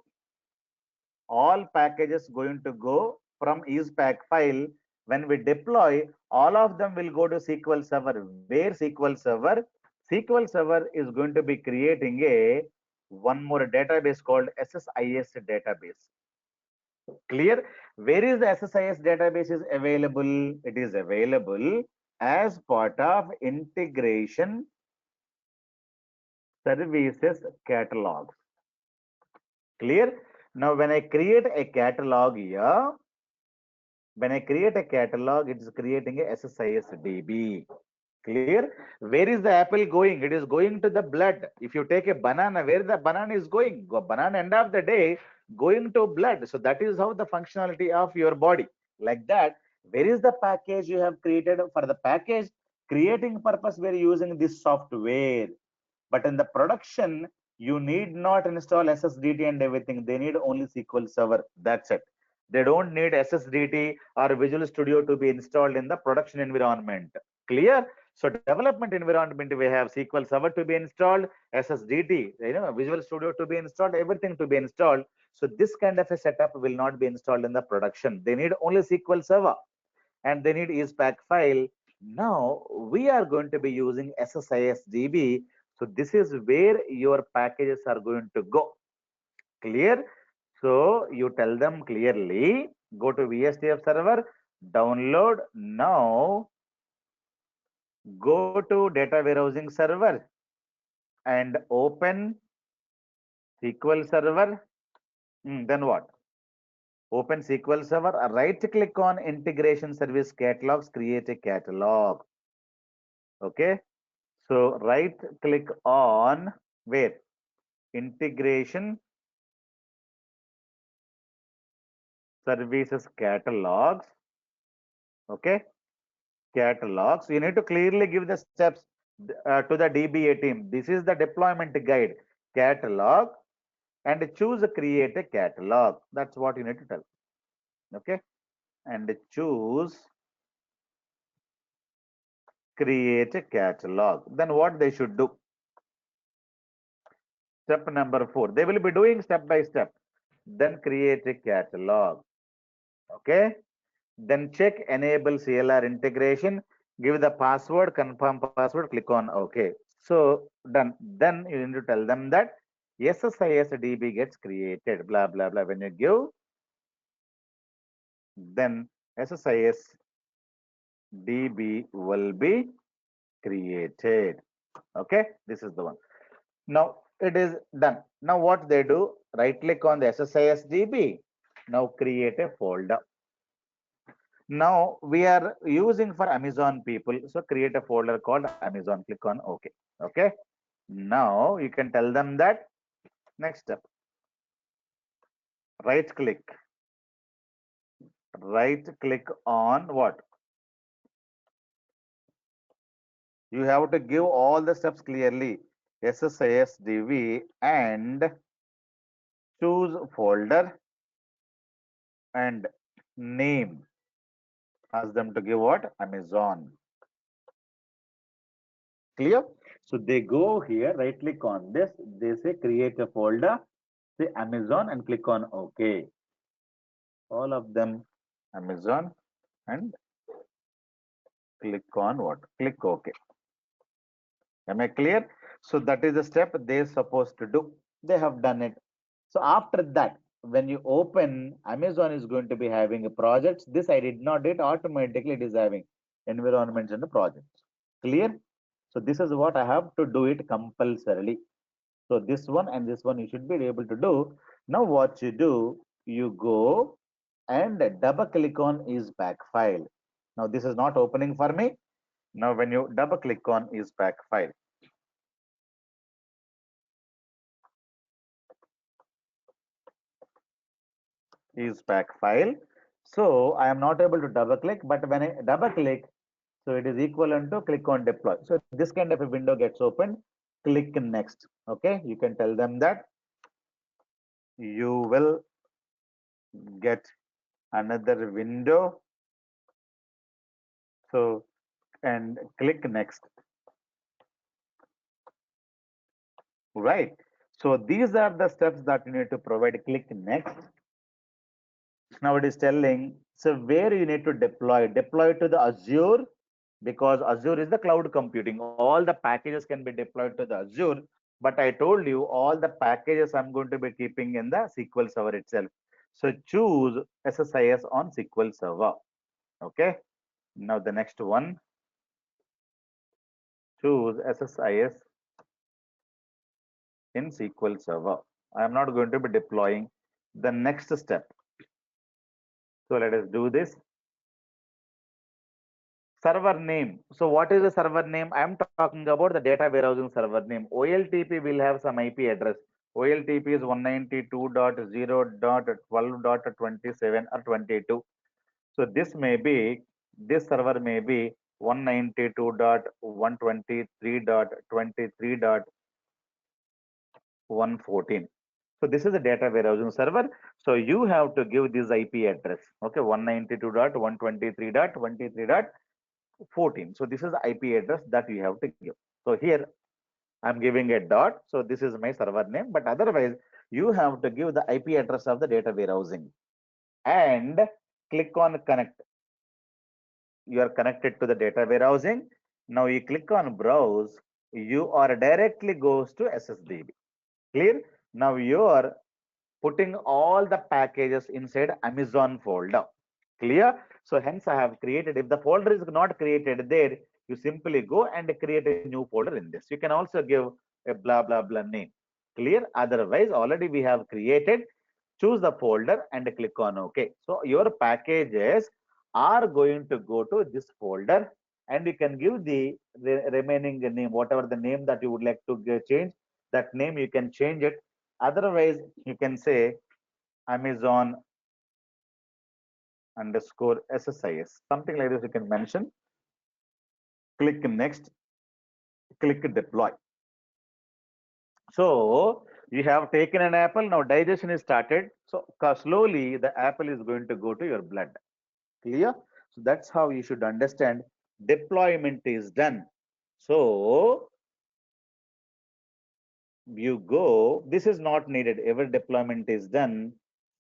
all packages going to go from ispack file. When we deploy, all of them will go to SQL Server. Where SQL Server? SQL Server is going to be creating a one more database called SSIS database. Clear? Where is the SSIS database is available? It is available as part of integration services catalogs. Clear? Now, when I create a catalog here, when I create a catalog, it is creating a SSIS DB. Clear? Where is the apple going? It is going to the blood. If you take a banana, where the banana is going? Banana end of the day going to blood. So that is how the functionality of your body. Like that, where is the package you have created? For the package creating purpose, we are using this software. But in the production, you need not install SSDT and everything. They need only SQL Server. That's it. They don't need SSDT or Visual Studio to be installed in the production environment. Clear? So development environment, we have SQL Server to be installed, SSDT, Visual Studio to be installed, everything to be installed. So this kind of a setup will not be installed in the production. They need only SQL Server and they need ispack file. Now we are going to be using SSIS DB. So this is where your packages are going to go. Clear? So you tell them clearly, go to VSTF server, download. Now go to data warehousing server and open SQL server. Then what? Open SQL server, right click on integration service catalogs, create a catalog. Okay. So right click on where? Integration services catalogs. Okay. Catalogs. You need to clearly give the steps to the DBA team. This is the deployment guide. Catalog and choose create a catalog. That's what you need to tell. Okay. And choose create a catalog. Then what they should do? Step number 4. They will be doing step by step. Then create a catalog. Okay. Then check enable CLR integration. Give the password, confirm password, click on OK. So done. Then you need to tell them that SSIS DB gets created. Blah blah blah. When you give, then SSIS DB will be created. Okay, this is the one. Now it is done. Now what they do? Right click on the SSIS DB. Now create a folder. Now we are using for Amazon people. So create a folder called Amazon. Click on OK. Okay. Now you can tell them that next step. Right click. Right click on what? You have to give all the steps clearly. SSISDV and choose folder and name. Ask them to give what? Amazon. Clear? So they go here, right click on this. They say create a folder, say Amazon and click on OK. All of them Amazon and click on what? Click OK. Am I clear? So that is the step they're supposed to do. They have done it. So after that, when you open, Amazon is going to be having a project. This I did not do it. Automatically it is having environments and the projects. Clear? So this is what I have to do it compulsorily. So this one and this one you should be able to do. Now what you do, you go and double click on is back file. Now this is not opening for me. Now when you double click on is back file, is back file. So I am not able to double click, but when I double click, so it is equivalent to click on deploy. So this kind of a window gets opened. Click next. Okay, you can tell them that you will get another window. So and click next. Right. So these are the steps that you need to provide. Click next. Now it is telling, so where you need to deploy to the Azure, because Azure is the cloud computing. All the packages can be deployed to the Azure, but I told you all the packages I'm going to be keeping in the SQL Server itself. So choose SSIS on SQL Server. Okay. Now the next one, choose SSIS in SQL Server. I am not going to be deploying the next step. So let us do this. Server name. So what is the server name? I am talking about the data warehousing server name. OLTP will have some IP address. OLTP is 192.0.12.27 or 22. So this server may be 192.123.23.114. So this is the data warehousing server. So you have to give this IP address. Okay, 192.123.23.14. So this is the IP address that you have to give. So here I'm giving a dot. So this is my server name, but otherwise you have to give the IP address of the data warehousing and click on connect. You are connected to the data warehousing. Now you click on browse. You are directly goes to SSDB. Clear? Now you are putting all the packages inside Amazon folder. Clear? So hence I have created, if the folder is not created there, you simply go and create a new folder in this. You can also give a blah, blah, blah name. Clear? Otherwise, already we have created, choose the folder and click on OK. So your packages are going to go to this folder and you can give the remaining name, whatever the name that you would like to change, that name you can change it. Otherwise, you can say Amazon underscore SSIS, something like this you can mention. Click next, click deploy. So you have taken an apple, now digestion is started. So slowly the apple is going to go to your blood. Clear? So that's how you should understand deployment is done. So you go, this is not needed. Every deployment is done.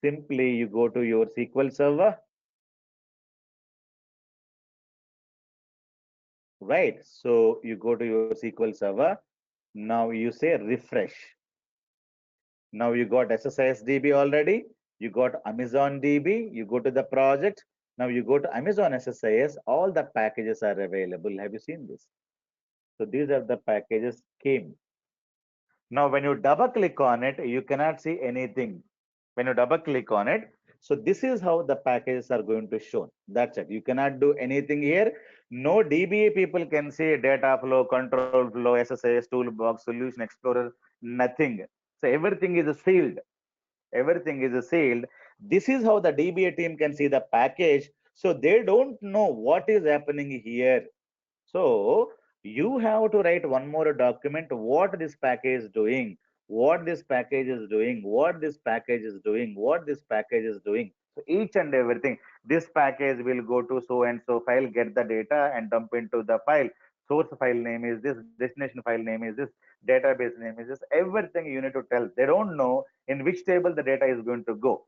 Simply you go to your SQL server, right? So you go to your SQL server. Now you say refresh. Now you got SSIS DB already. You got Amazon DB. You go to the project. Now you go to Amazon SSIS. All the packages are available. Have you seen this? So these are the packages came. Now, when you double click on it, you cannot see anything. When you double click on it, so this is how the packages are going to show. That's it. You cannot do anything here. No DBA people can see data flow, control flow, SSIS, toolbox, solution explorer, nothing. So everything is sealed. Everything is sealed. This is how the DBA team can see the package. So they don't know what is happening here. So you have to write one more document, what this package is doing, what this package is doing, what this package is doing, what this package is doing. So each and everything, this package will go to so and so file, get the data and dump into the file. Source file name is this, destination file name is this, database name is this, everything you need to tell. They don't know in which table the data is going to go,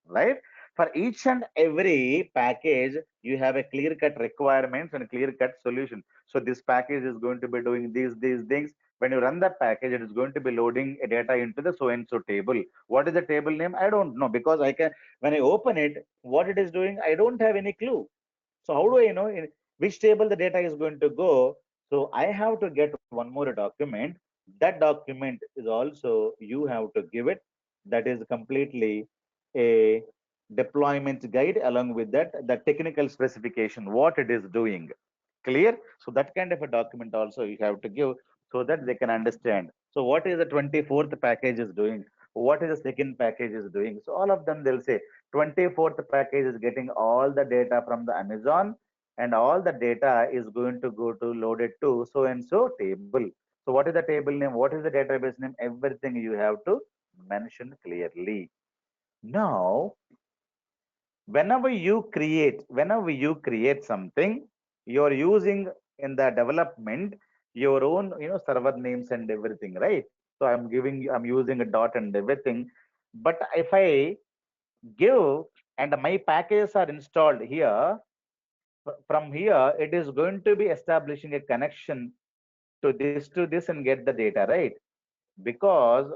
right? For each and every package, you have a clear cut requirements and clear cut solution. So this package is going to be doing these things. When you run the package, it is going to be loading a data into the so and so table. What is the table name? I don't know, because I can, when I open it, what it is doing, I don't have any clue. So how do I know in which table the data is going to go? So I have to get one more document. That document is also, you have to give it. That is completely a deployment guide, along with that, the technical specification, what it is doing. Clear? So that kind of a document also you have to give, so that they can understand. So what is the 24th package is doing? What is the second package is doing? So all of them, they'll say 24th package is getting all the data from the Amazon, and all the data is going to go to loaded to so and so table. So what is the table name? What is the database name? Everything you have to mention clearly. Now, whenever you create something, you're using in the development your own, server names and everything, right? So I'm using a dot and everything. But if I give and my packages are installed here, from here it is going to be establishing a connection to this and get the data, right? Because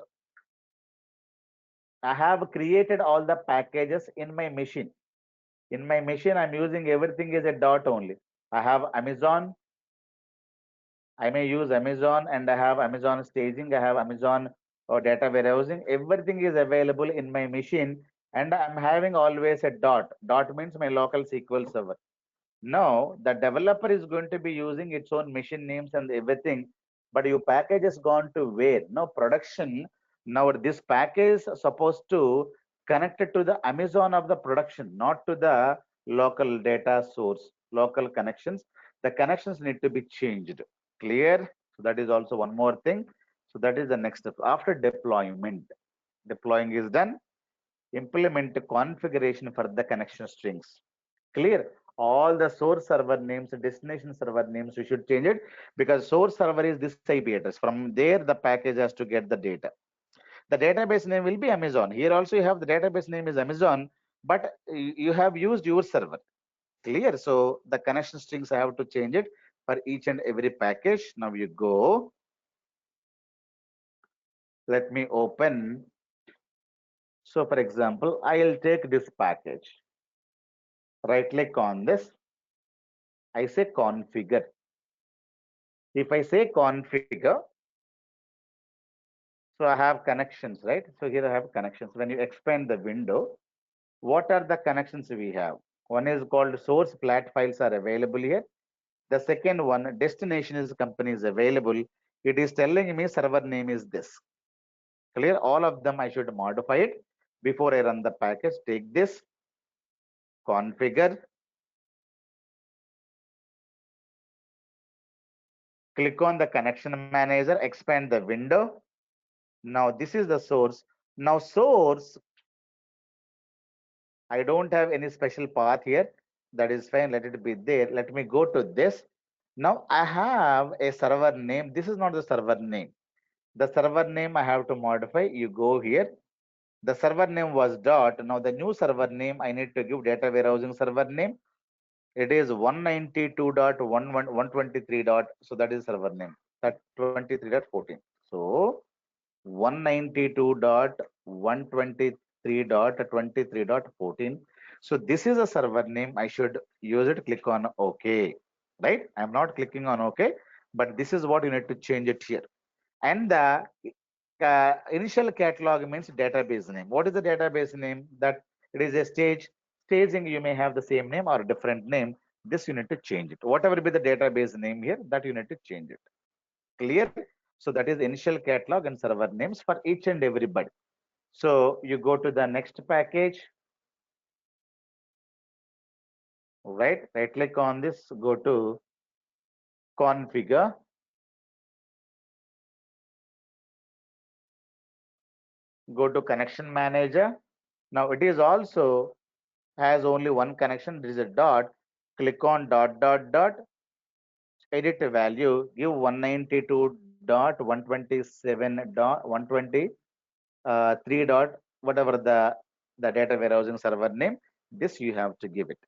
I have created all the packages in my machine. In my machine, I'm using everything as a dot only. I have Amazon. I may use Amazon, and I have Amazon staging. I have Amazon or data warehousing. Everything is available in my machine, and I'm having always a dot. Dot means my local SQL server. Now, the developer is going to be using its own machine names and everything, but your package has gone to where? Now, production. Now, this package is supposed to connect it to the Amazon of the production, not to the local data source, local connections. The connections need to be changed. Clear? So that is also one more thing. So that is the next step. After deployment, deploying is done. Implement configuration for the connection strings. Clear? All the source server names, destination server names, we should change it, because source server is this IP address. From there, the package has to get the data. The database name will be Amazon. Here also you have the database name is Amazon, but you have used your server. Clear? So the connection strings, I have to change it for each and every package. Now you go. Let me open. So for example, I'll take this package. Right click on this. I say configure. If I say configure, so I have connections, right? So here I have connections. When you expand the window, what are the connections we have? One is called source flat files are available here. The second one, destination is company is available. It is telling me server name is this. Clear? All of them I should modify it before I run the package. Take this, configure, click on the connection manager, expand the window. Now this is the source. Now source, I don't have any special path here. That is fine. Let it be there. Let me go to this. Now I have a server name. This is not the server name. The server name I have to modify. You go here. The server name was dot. Now the new server name I need to give data warehousing server name. It is 192.123 dot. So that is server name. That 23.14. So 192.123.23.14. So this is a server name. I should use it. Click on OK. Right? I'm not clicking on OK, but this is what you need to change it here. And the initial catalog means database name. What is the database name? That it is a staging. You may have the same name or a different name. This you need to change it. Whatever be the database name here, that you need to change it. Clear? So that is initial catalog and server names for each and everybody. So you go to the next package, right? Right click on this, go to configure, go to connection manager. Now it is also has only one connection. There is a dot. Click on dot dot dot. Edit value. Give 192.127 dot 123 dot whatever the data warehousing server name. This you have to give it.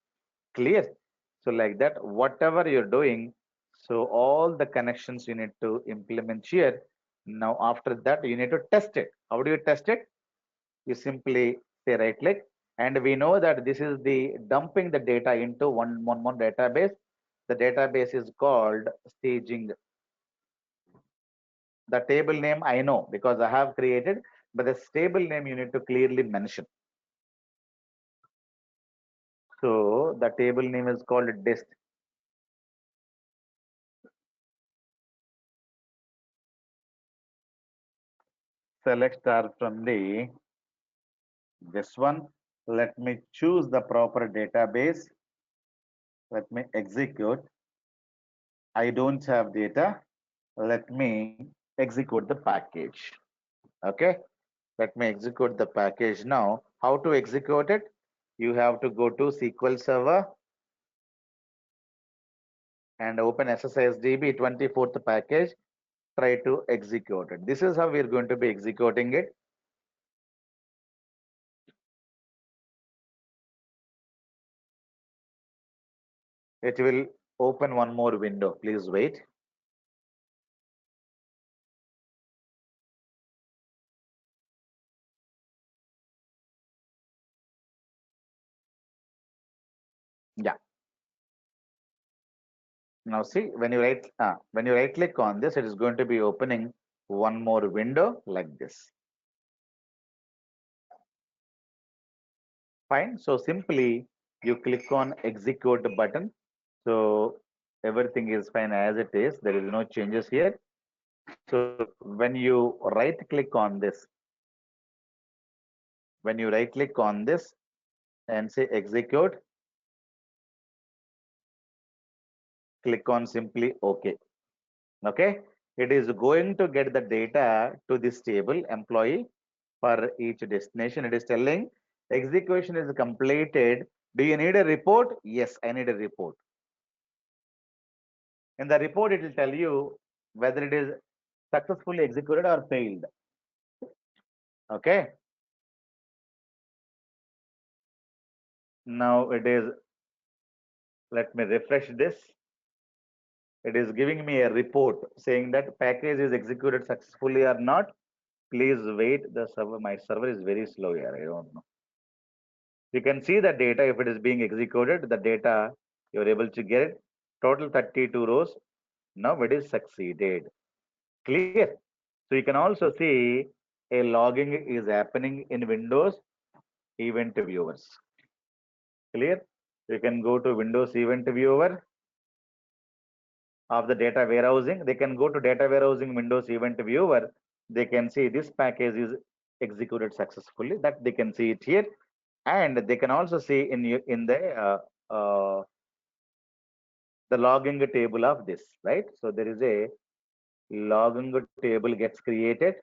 Clear? So like that, whatever you're doing, so all the connections you need to implement here. Now after that, you need to test it. How do you test it? You simply say right click, and we know that this is the dumping the data into one database. The database is called staging. The table name I know because I have created, but the table name you need to clearly mention. So the table name is called dist. Select star from the this one. Let me choose the proper database. Let me execute. I don't have data. Let me execute the package. Okay. Let me execute the package now. How to execute it? You have to go to SQL Server and open SSISDB 24th package. Try to execute it. This is how we're going to be executing it. It will open one more window. Please wait. Yeah. Now see, when you right click on this, it is going to be opening one more window like this. Fine. So simply you click on execute button. So everything is fine as it is. There is no changes here. So when you right click on this, when you right click on this and say execute, click on simply OK. Okay. It is going to get the data to this table employee for each destination. It is telling execution is completed. Do you need a report? Yes, I need a report. In the report, it will tell you whether it is successfully executed or failed. Okay. Now it is, let me refresh this. It is giving me a report saying that package is executed successfully or not. Please wait. The server, my server is very slow here. I don't know. You can see the data if it is being executed, the data you're able to get it. Total 32 rows. Now it is succeeded. Clear. So you can also see a logging is happening in Windows event viewers. Clear. You can go to Windows event viewer of the data warehousing. They can go to data warehousing Windows event viewer. They can see this package is executed successfully. That they can see it here, and they can also see in the logging table of this, right? So there is a logging table gets created.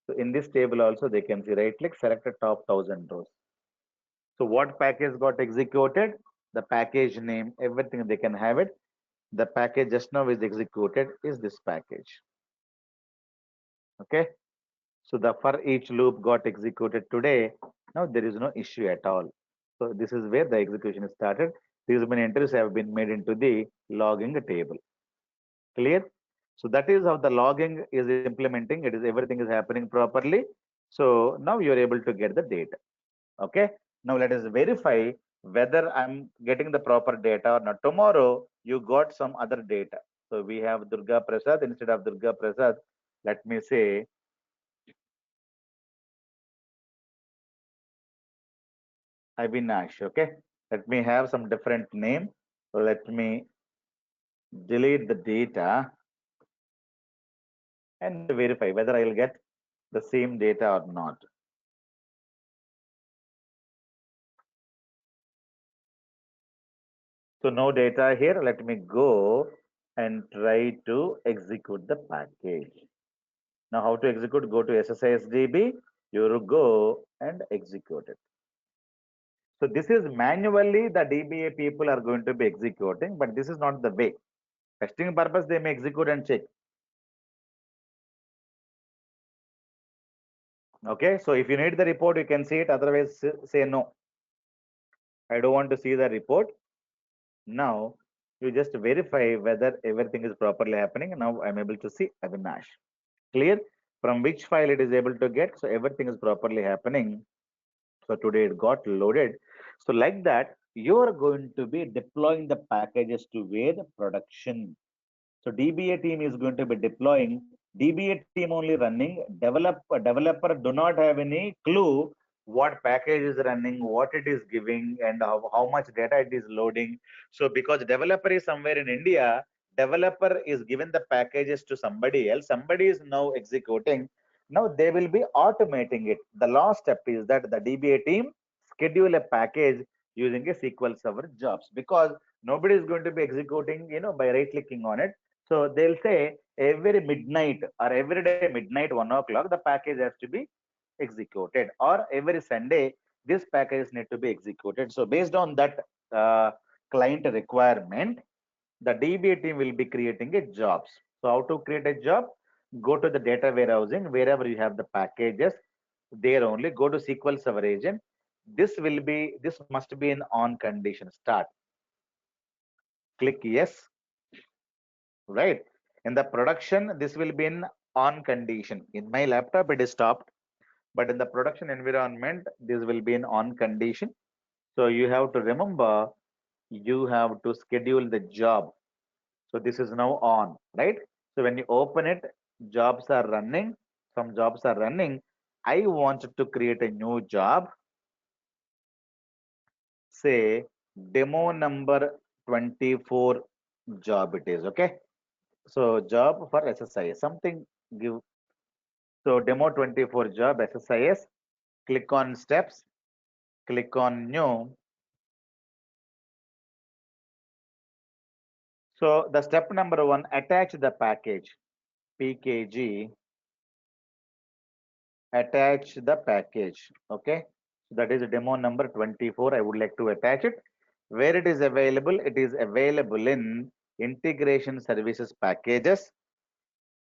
So in this table also they can see, right click, select the top 1000 rows. So what package got executed? The package name, everything they can have it. The package just now is executed is this package. Okay. So the for each loop got executed today. Now there is no issue at all. So this is where the execution is started. These many entries have been made into the logging table. Clear? So that is how the logging is implementing. It is everything is happening properly. So now you are able to get the data. Okay. Now let us verify whether I'm getting the proper data or not. Tomorrow you got some other data. So we have Durga Prasad instead of Durga Prasad. Let me say Avinash. Okay. Let me have some different name. So let me delete the data and verify whether I'll get the same data or not. So no data here. Let me go and try to execute the package. Now how to execute? Go to SSISDB. You go and execute it. So this is manually the DBA people are going to be executing, but this is not the way. Testing purpose, they may execute and check. Okay, so if you need the report, you can see it. Otherwise, say no. I don't want to see the report. Now, you just verify whether everything is properly happening. Now, I'm able to see Avinash. Clear? From which file it is able to get. So, everything is properly happening. So, today it got loaded. So, like that, you are going to be deploying the packages to where the production. So DBA team is going to be deploying. DBA team only running. Developer do not have any clue what package is running, what it is giving, and how much data it is loading. So because developer is somewhere in India, developer is given the packages to somebody else. Somebody is now executing. Now they will be automating it. The last step is that the DBA team schedule a package using a SQL Server jobs because nobody is going to be executing, by right clicking on it. So they'll say every midnight or every day midnight 1 o'clock the package has to be executed, or every Sunday this package need to be executed. So based on that client requirement, the DBA team will be creating a jobs. So how to create a job? Go to the data warehousing wherever you have the packages. There only go to SQL Server agent. This must be an on condition. Start. Click yes. Right. In the production, this will be in on condition. In my laptop, it is stopped, but in the production environment, this will be in on condition. So you have to remember, you have to schedule the job. So this is now on, right? So when you open it, jobs are running. Some jobs are running. I want to create a new job. Say demo number 24 job it is, okay? So job for SSIS, something give. So demo 24 job SSIS, click on steps, click on new. So the step number 1, attach the package, PKG, attach the package, okay. So that is demo number 24. I would like to attach it. Where it is available? It is available in integration services packages.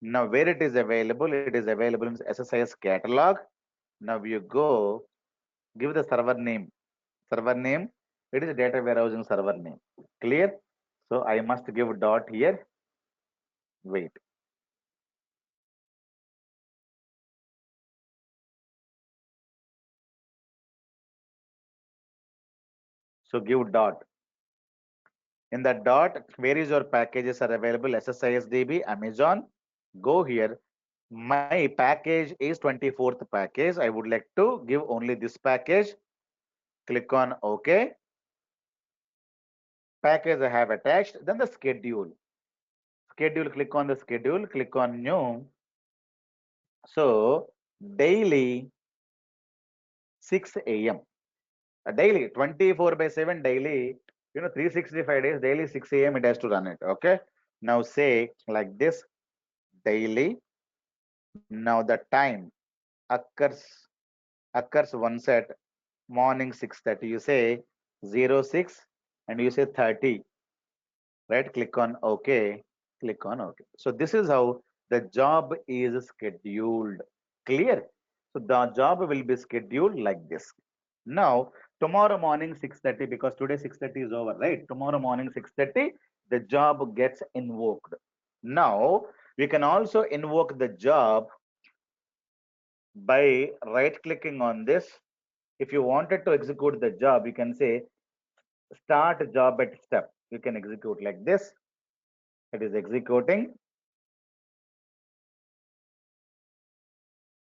Now where it is available? It is available in SSIS catalog. Now you go, give the server name. Server name, it is data warehousing server name. Clear? So I must give dot here. Wait. So give dot. In that dot, where is your packages are available? SSISDB, Amazon. Go here. My package is 24th package. I would like to give only this package. Click on OK. Package I have attached. Then the schedule. Schedule, click on the schedule. Click on new. So daily 6 a.m. Daily 24/7 daily, 365 days daily 6 a.m. it has to run it. Okay. Now say like this daily. Now the time occurs once at morning 6:30. You say 06 and you say 30. right? Click on OK, click on OK. So this is how the job is scheduled. Clear? So the job will be scheduled like this. Now, tomorrow morning 6:30, because today 6:30 is over, right? Tomorrow morning 6:30, the job gets invoked. Now, we can also invoke the job by right clicking on this. If you wanted to execute the job, you can say start job at step. You can execute like this. It is executing.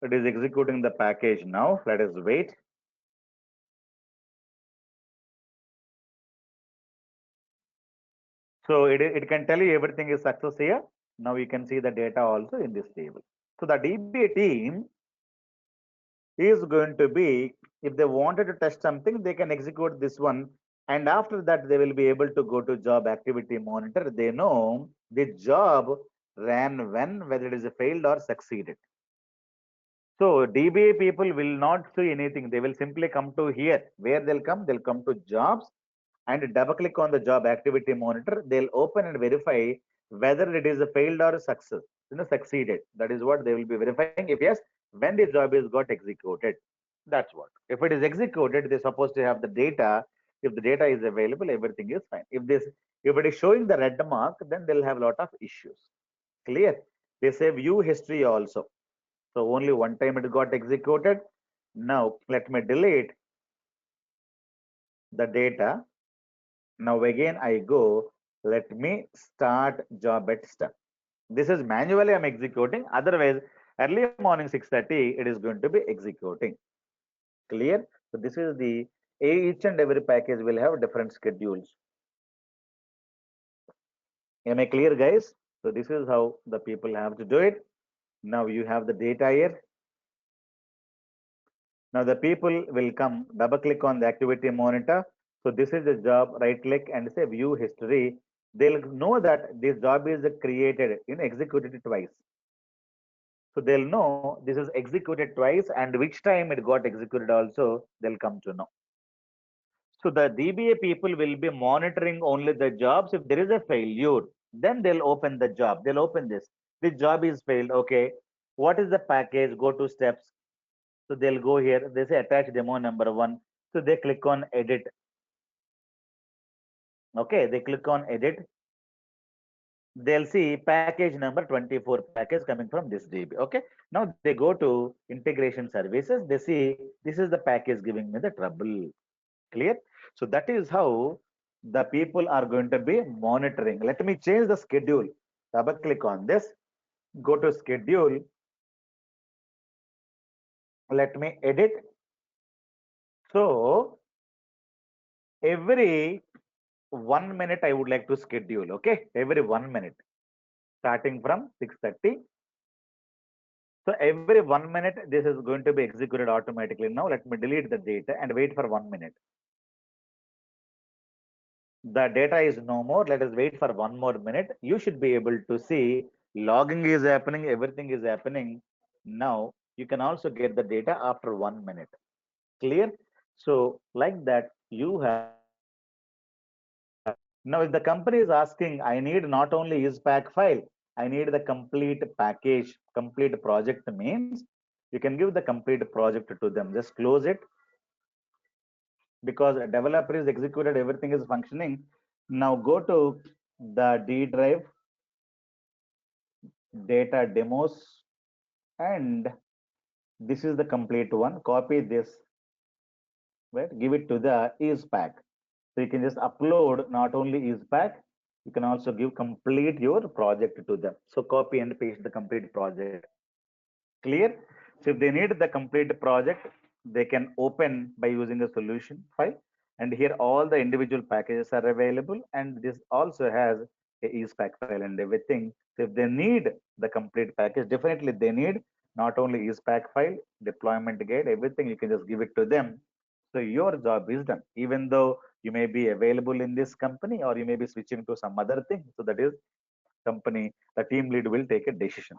It is executing the package now. Let us wait. So it can tell you everything is success here. Now you can see the data also in this table. So the DBA team is going to be, if they wanted to test something, they can execute this one. And after that, they will be able to go to job activity monitor. They know the job ran when, whether it is failed or succeeded. So DBA people will not see anything. They will simply come to here. Where they'll come to jobs and double click on the job activity monitor. They'll open and verify whether it is a failed or a success, succeeded. That is what they will be verifying. If yes, when the job is got executed. That's what. If it is executed, they're supposed to have the data. If the data is available, everything is fine. If it is showing the red mark, then they'll have a lot of issues. Clear? They say view history also. So only one time it got executed. Now let me delete the data. Now again I go, let me start job at step. This is manually I'm executing. Otherwise, early morning 6:30, it is going to be executing. Clear? So this is the each and every package will have different schedules. Am I clear, guys? So this is how the people have to do it. Now you have the data here. Now the people will come, double click on the activity monitor. So this is the job, right click and say view history. They'll know that this job is created, executed twice. So they'll know this is executed twice and which time it got executed also, they'll come to know. So the DBA people will be monitoring only the jobs. If there is a failure, then they'll open the job. They'll open this. The job is failed. Okay. What is the package? Go to steps. So they'll go here. They say attach demo number one. So they click on edit. Okay. They click on edit. They'll see package number 24 package coming from this DB. Okay. Now they go to integration services. They see this is the package giving me the trouble. Clear? So that is how the people are going to be monitoring. Let me change the schedule. Double click on this. Go to schedule. Let me edit. So every 1 minute I would like to schedule. Okay. Every 1 minute. Starting from 6:30. So every 1 minute, this is going to be executed automatically. Now let me delete the data and wait for 1 minute. The data is no more. Let us wait for 1 more minute. You should be able to see logging is happening, everything is happening. Now you can also get the data after 1 minute. Clear? So like that, you have now if the company is asking, I need not only is pack file, I need the complete package, complete project means you can give the complete project to them. Just close it because a developer is executed, everything is functioning. Now go to the D drive, data demos, and this is the complete one. Copy this, right? Give it to the ispack. So you can just upload not only ispack, you can also give complete your project to them. So copy and paste the complete project. Clear? So if they need the complete project, they can open by using a solution file. And here all the individual packages are available. And this also has a ESPAC file and everything. So if they need the complete package, definitely they need not only ESPAC file, deployment guide, everything, you can just give it to them. So your job is done, even though you may be available in this company or you may be switching to some other thing. So that is company, the team lead will take a decision.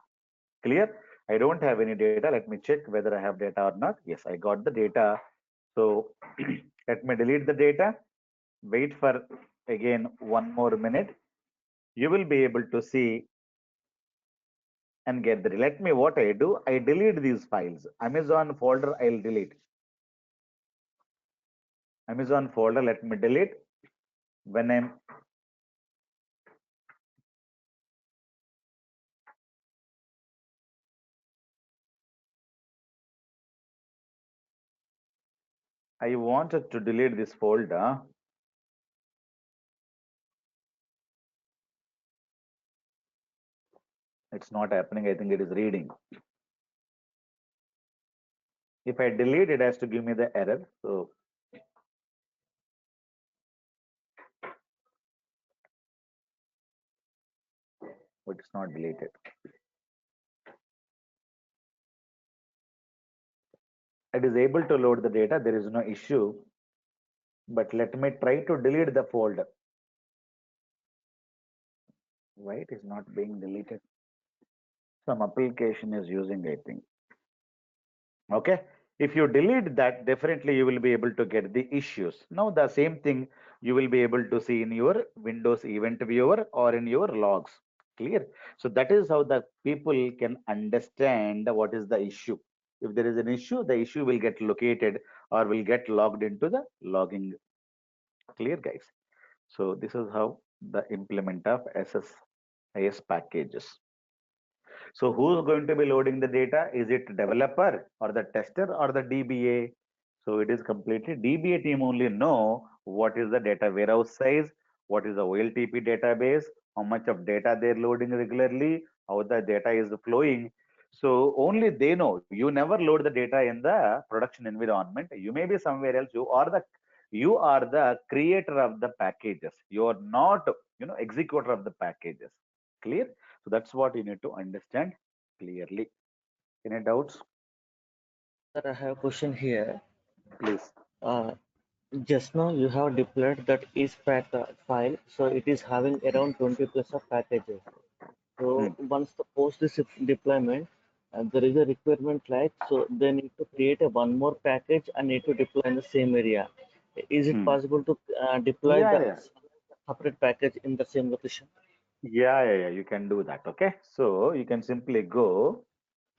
Clear? I don't have any data. Let me check whether I have data or not. Yes, I got the data. So let me delete the data. Wait for again 1 more minute. you will be able to see and get the. Let me what I do. I delete these files. Amazon folder I'll delete. Amazon folder let me delete. When I wanted to delete this folder. It's not happening. I think it is reading. If I delete, it has to give me the error. So but it's not deleted. It is able to load the data. There is no issue. But let me try to delete the folder. Why it is not being deleted? Some application is using, I think. Okay. If you delete that, definitely you will be able to get the issues. Now the same thing you will be able to see in your Windows Event Viewer or in your logs. Clear? So that is how the people can understand what is the issue. If there is an issue, the issue will get located or will get logged into the logging. Clear, guys? So this is how the implement of SSIS packages. So who's going to be loading the data? Is it developer or the tester or the DBA? So it is completely DBA team only know what is the data warehouse size, what is the OLTP database, how much of data they're loading regularly, how the data is flowing. So only they know. You never load the data in the production environment. You may be somewhere else. You are the creator of the packages. You are not, executor of the packages. Clear? So that's what you need to understand clearly. Any doubts? Sir, I have a question here. Please. Uh, just now you have deployed that ispack file, so it is having around 20 plus of packages. Hmm. So once the post this deployment, there is a requirement like so they need to create a one more package and need to deploy in the same area. Is it Hmm. possible to deploy Yeah, the yeah. separate package in the same location? Yeah, yeah, yeah. You can do that. Okay. So you can simply go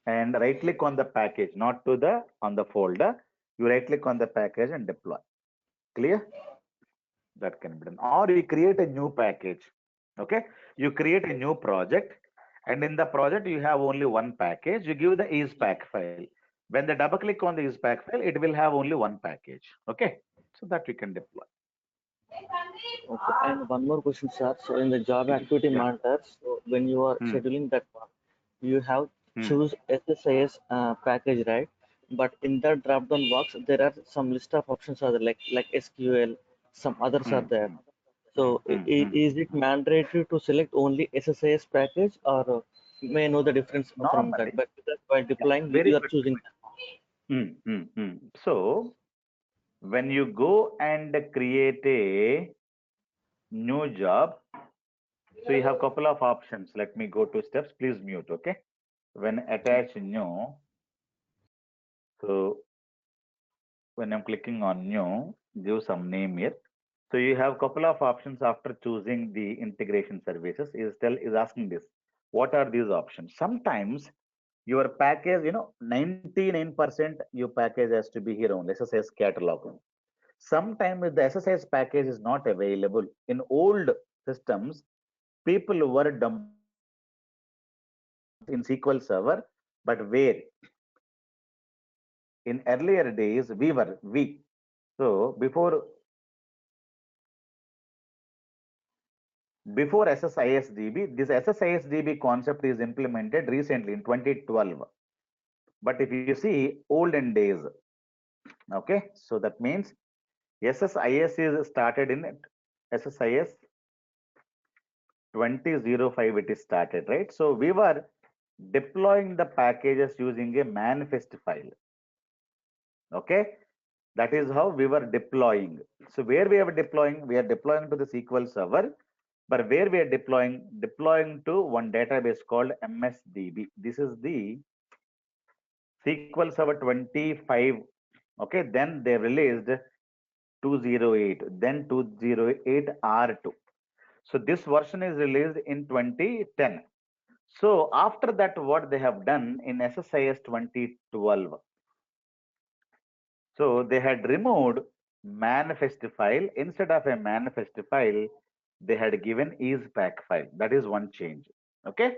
and right click on the package, not to the on the folder. You right click on the package and deploy. Clear? That can be done. Or you create a new package. Okay. You create a new project, and in the project you have only one package. You give the ispack file. When they double click on the ispack file, it will have only one package. Okay. So that we can deploy. Okay, and one more question, sir. So in the job activity Yeah. monitor, so when you are Hmm. scheduling that one, you have Hmm. choose SSIS package, right? But in the drop-down box, there are some list of options are there, like SQL, some others are Hmm. there. Hmm. So Hmm. is it mandatory to select only SSIS package, or may I know the difference from that? Normally, But because while yeah, deploying, very you are good. choosing that. So when you go and create a new job, so you have couple of options. Let me go to steps. Please mute. Okay. When attach new, so when I'm clicking on new, give some name here. So you have couple of options after choosing the integration services. Is asking this. What are these options? Sometimes your package, 99% your package has to be here only. SSS catalog. Sometimes the SSIS package is not available. In old systems, people were dumping the in SQL Server, but where in earlier days we. So before SSISDB, this SSISDB concept is implemented recently in 2012. But if you see olden days, okay, so that means SSIS is started in SSIS 2005 it is started, right? So we were deploying the packages using a manifest file. Okay, that is how we were deploying. So where we are deploying, we are deploying to the SQL server, but where we are deploying to one database called MSDB. This is the SQL Server 25. Okay, then they released 208, then 208 R2. So this version is released in 2010. So after that, what they have done in SSIS 2012, so they had removed manifest file. Instead of a manifest file, they had given ispack file. That is one change. Okay.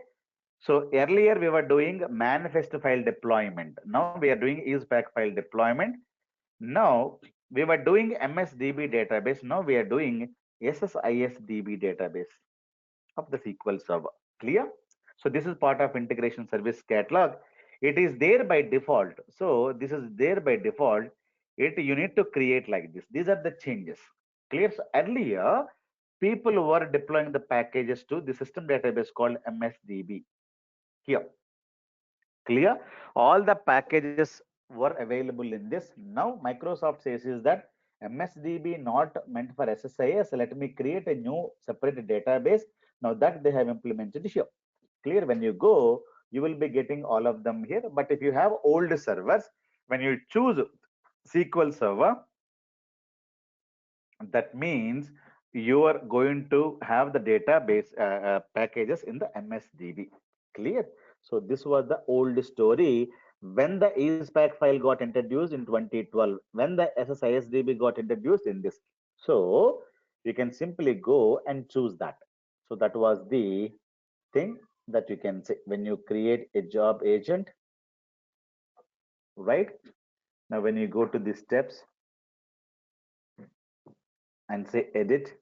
So earlier we were doing manifest file deployment. Now we are doing ispack file deployment. Now we were doing MSDB database. Now we are doing SSISDB database of the SQL Server. Clear? So this is part of integration service catalog. It is there by default. So this is there by default. It you need to create like this. These are the changes. Clear? So earlier, people were deploying the packages to the system database called MSDB. Here, clear? All the packages were available in this. Now Microsoft says is that MSDB not meant for SSIS. Let me create a new separate database. Now that they have implemented here. Clear? When you go, you will be getting all of them here. But if you have old servers, when you choose SQL Server, that means you are going to have the database packages in the MSDB. Clear? So this was the old story when the ispack file got introduced in 2012, when the SSISDB got introduced in this. So you can simply go and choose that. So that was the thing that you can say when you create a job agent, right? Now when you go to the steps and say edit,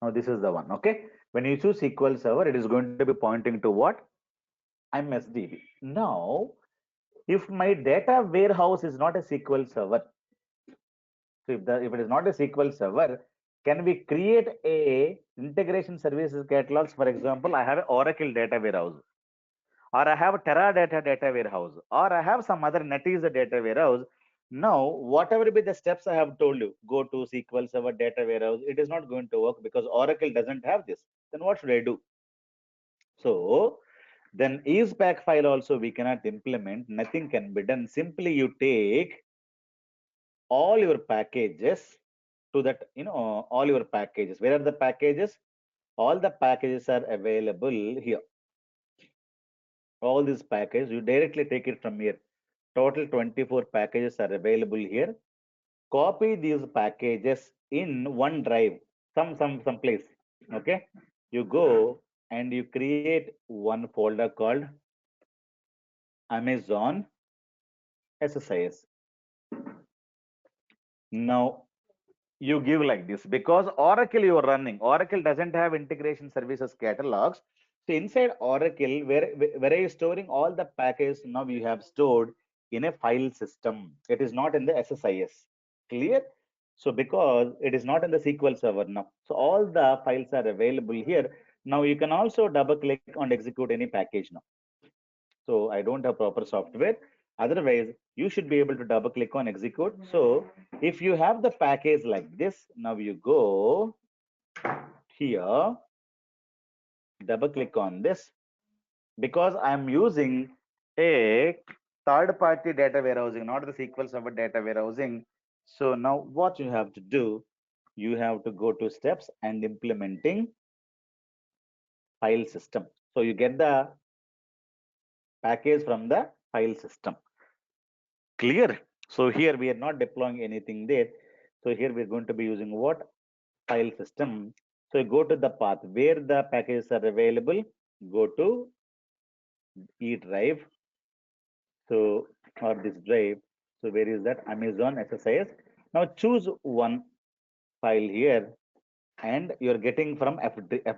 now this is the one. Okay, when you choose SQL Server, it is going to be pointing to what? MSDB. Now if my data warehouse is not a SQL Server, so if it is not a SQL Server, can we create a integration services catalogs? For example, I have an Oracle data warehouse, or I have Teradata data warehouse, or I have some other NetEase data warehouse. Now, whatever be the steps I have told you, go to SQL Server data warehouse, it is not going to work because Oracle doesn't have this. Then what should I do? So then ispack file also we cannot implement. Nothing can be done. Simply you take all your packages to that, all your packages. Where are the packages? All the packages are available here. All these packages, you directly take it from here. Total 24 packages are available here. Copy these packages in one drive, some place. Okay. You go and you create one folder called Amazon SSIS. Now you give like this because Oracle you are running. Oracle doesn't have integration services catalogs. So inside Oracle, where are you storing all the packages? Now you have stored in a file system. It is not in the SSIS. Clear? So because it is not in the SQL Server now. So all the files are available here. Now you can also double click on execute any package now. So I don't have proper software. Otherwise, you should be able to double click on execute. So if you have the package like this, now you go here, double click on this because I'm using a third party data warehousing, not the SQL Server data warehousing. So now what you have to do, you have to go to steps and implementing file system. So you get the package from the file system. Clear? So here we are not deploying anything there. So here we're going to be using what? File system. So go to the path where the packages are available. Go to E drive. So or this drive. So where is that? Amazon SSIS. Now choose one file here and you're getting from F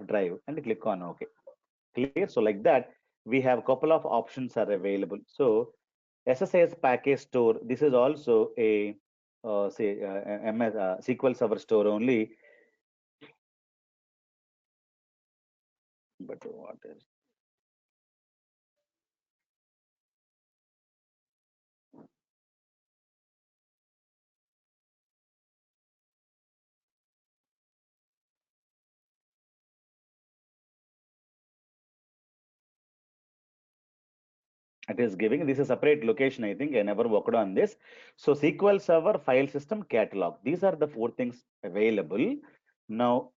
drive and click on OK. Clear? So like that, we have a couple of options are available. So SSIS package store. This is also a say MS SQL Server store only. But what is It is giving this is a separate location. I think I never worked on this. So SQL Server, file system, catalog. These are the four things available. Now,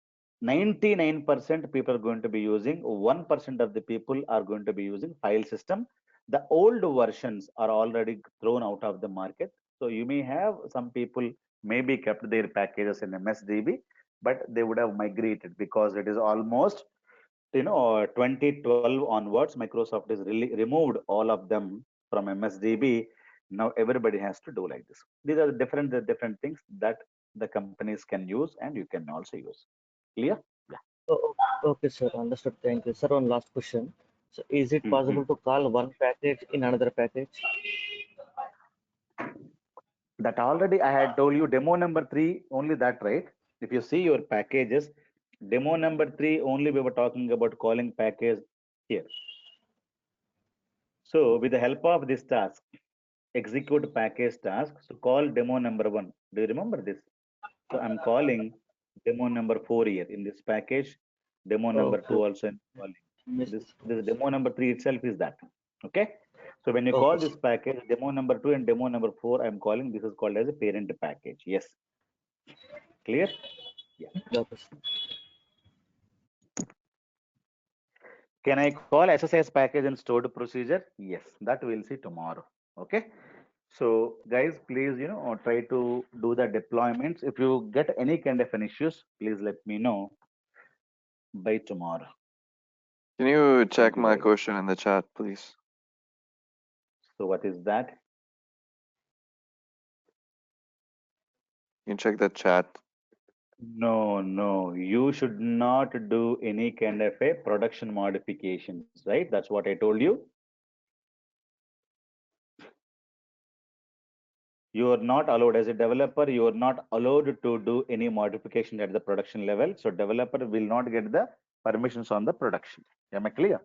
99% people are going to be using, 1% of the people are going to be using file system. The old versions are already thrown out of the market. So you may have some people maybe kept their packages in MSDB, but they would have migrated because it is almost 2012 onwards, Microsoft has really removed all of them from MSDB. Now everybody has to do like this. These are the different things that the companies can use and you can also use. Clear? Yeah. Okay, sir. Understood. Thank you. Sir, one last question. So, is it Mhm. possible to call one package in another package? That already I had told you demo number three, only that, right? If you see your packages, demo number three, only we were talking about calling package here. So with the help of this task, execute package task. So call demo number one. Do you remember this? So I'm calling demo number four here in this package. Demo number Okay. two also I'm calling. Missed This this one. this demo number three itself is that. Okay. So when you call Okay, this sir. package, demo number two and demo number four, I'm calling this is called as a parent package. Yes. Clear? Yeah. Okay, sir. Can I call SSIS package and stored procedure? Yes. That we'll see tomorrow. Okay. So guys, please, try to do the deployments. If you get any kind of an issues, please let me know by tomorrow. Can you Thank check you my very much. question in the chat, please? So what is that? You can check the chat. No, you should not do any kind of a production modifications, right? That's what I told you. You are not allowed as a developer, you are not allowed to do any modification at the production level. So developer will not get the permissions on the production. Am I clear?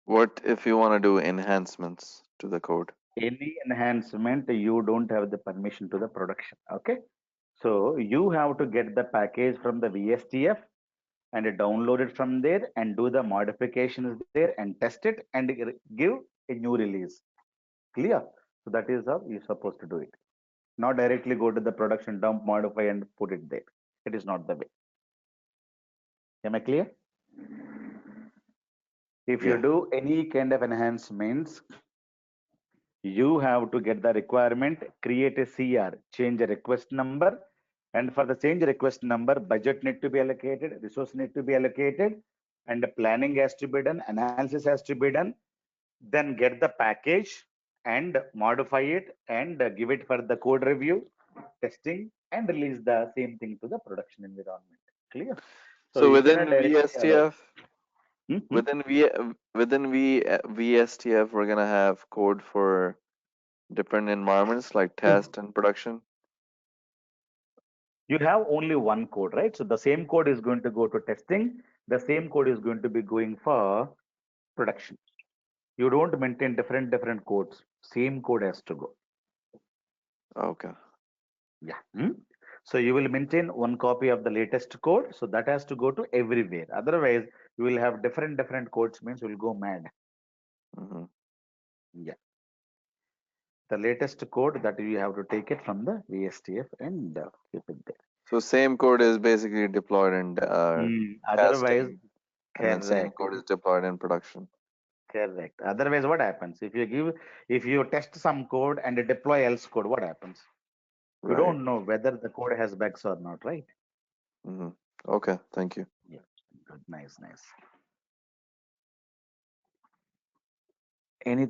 What if you want to do enhancements to the code? Any enhancement, you don't have the permission to the production. Okay. So you have to get the package from the VSTF and download it from there and do the modifications there and test it and give a new release. Clear? So that is how you're supposed to do it. Not directly go to the production dump, modify and put it there. It is not the way. Am I clear? If you Yeah. do any kind of enhancements, you have to get the requirement, create a CR, change a request number, and for the change request number, budget need to be allocated, resource need to be allocated, and the planning has to be done, analysis has to be done. Then get the package and modify it and give it for the code review, testing, and release the same thing to the production environment. Clear? So So you within cannot directly allow. VSTF, Mhm. within VSTF, we're gonna have code for different environments like test and production. You have only one code, right? So the same code is going to go to testing. The same code is going to be going for production. You don't maintain different codes. Same code has to go. Okay. Yeah. So you will maintain one copy of the latest code. So that has to go to everywhere. Otherwise, you will have different codes means you will go mad. hmm Yeah. The latest code that you have to take it from the VSTF and keep it there. So same code is basically deployed in Otherwise, testing, and then same correct. code is deployed in production. Correct. Otherwise, what happens? If you test some code and deploy else code, what happens? You Right. don't know whether the code has bugs or not, right? hmm Okay. Thank you. Yeah. Good. Nice. Anything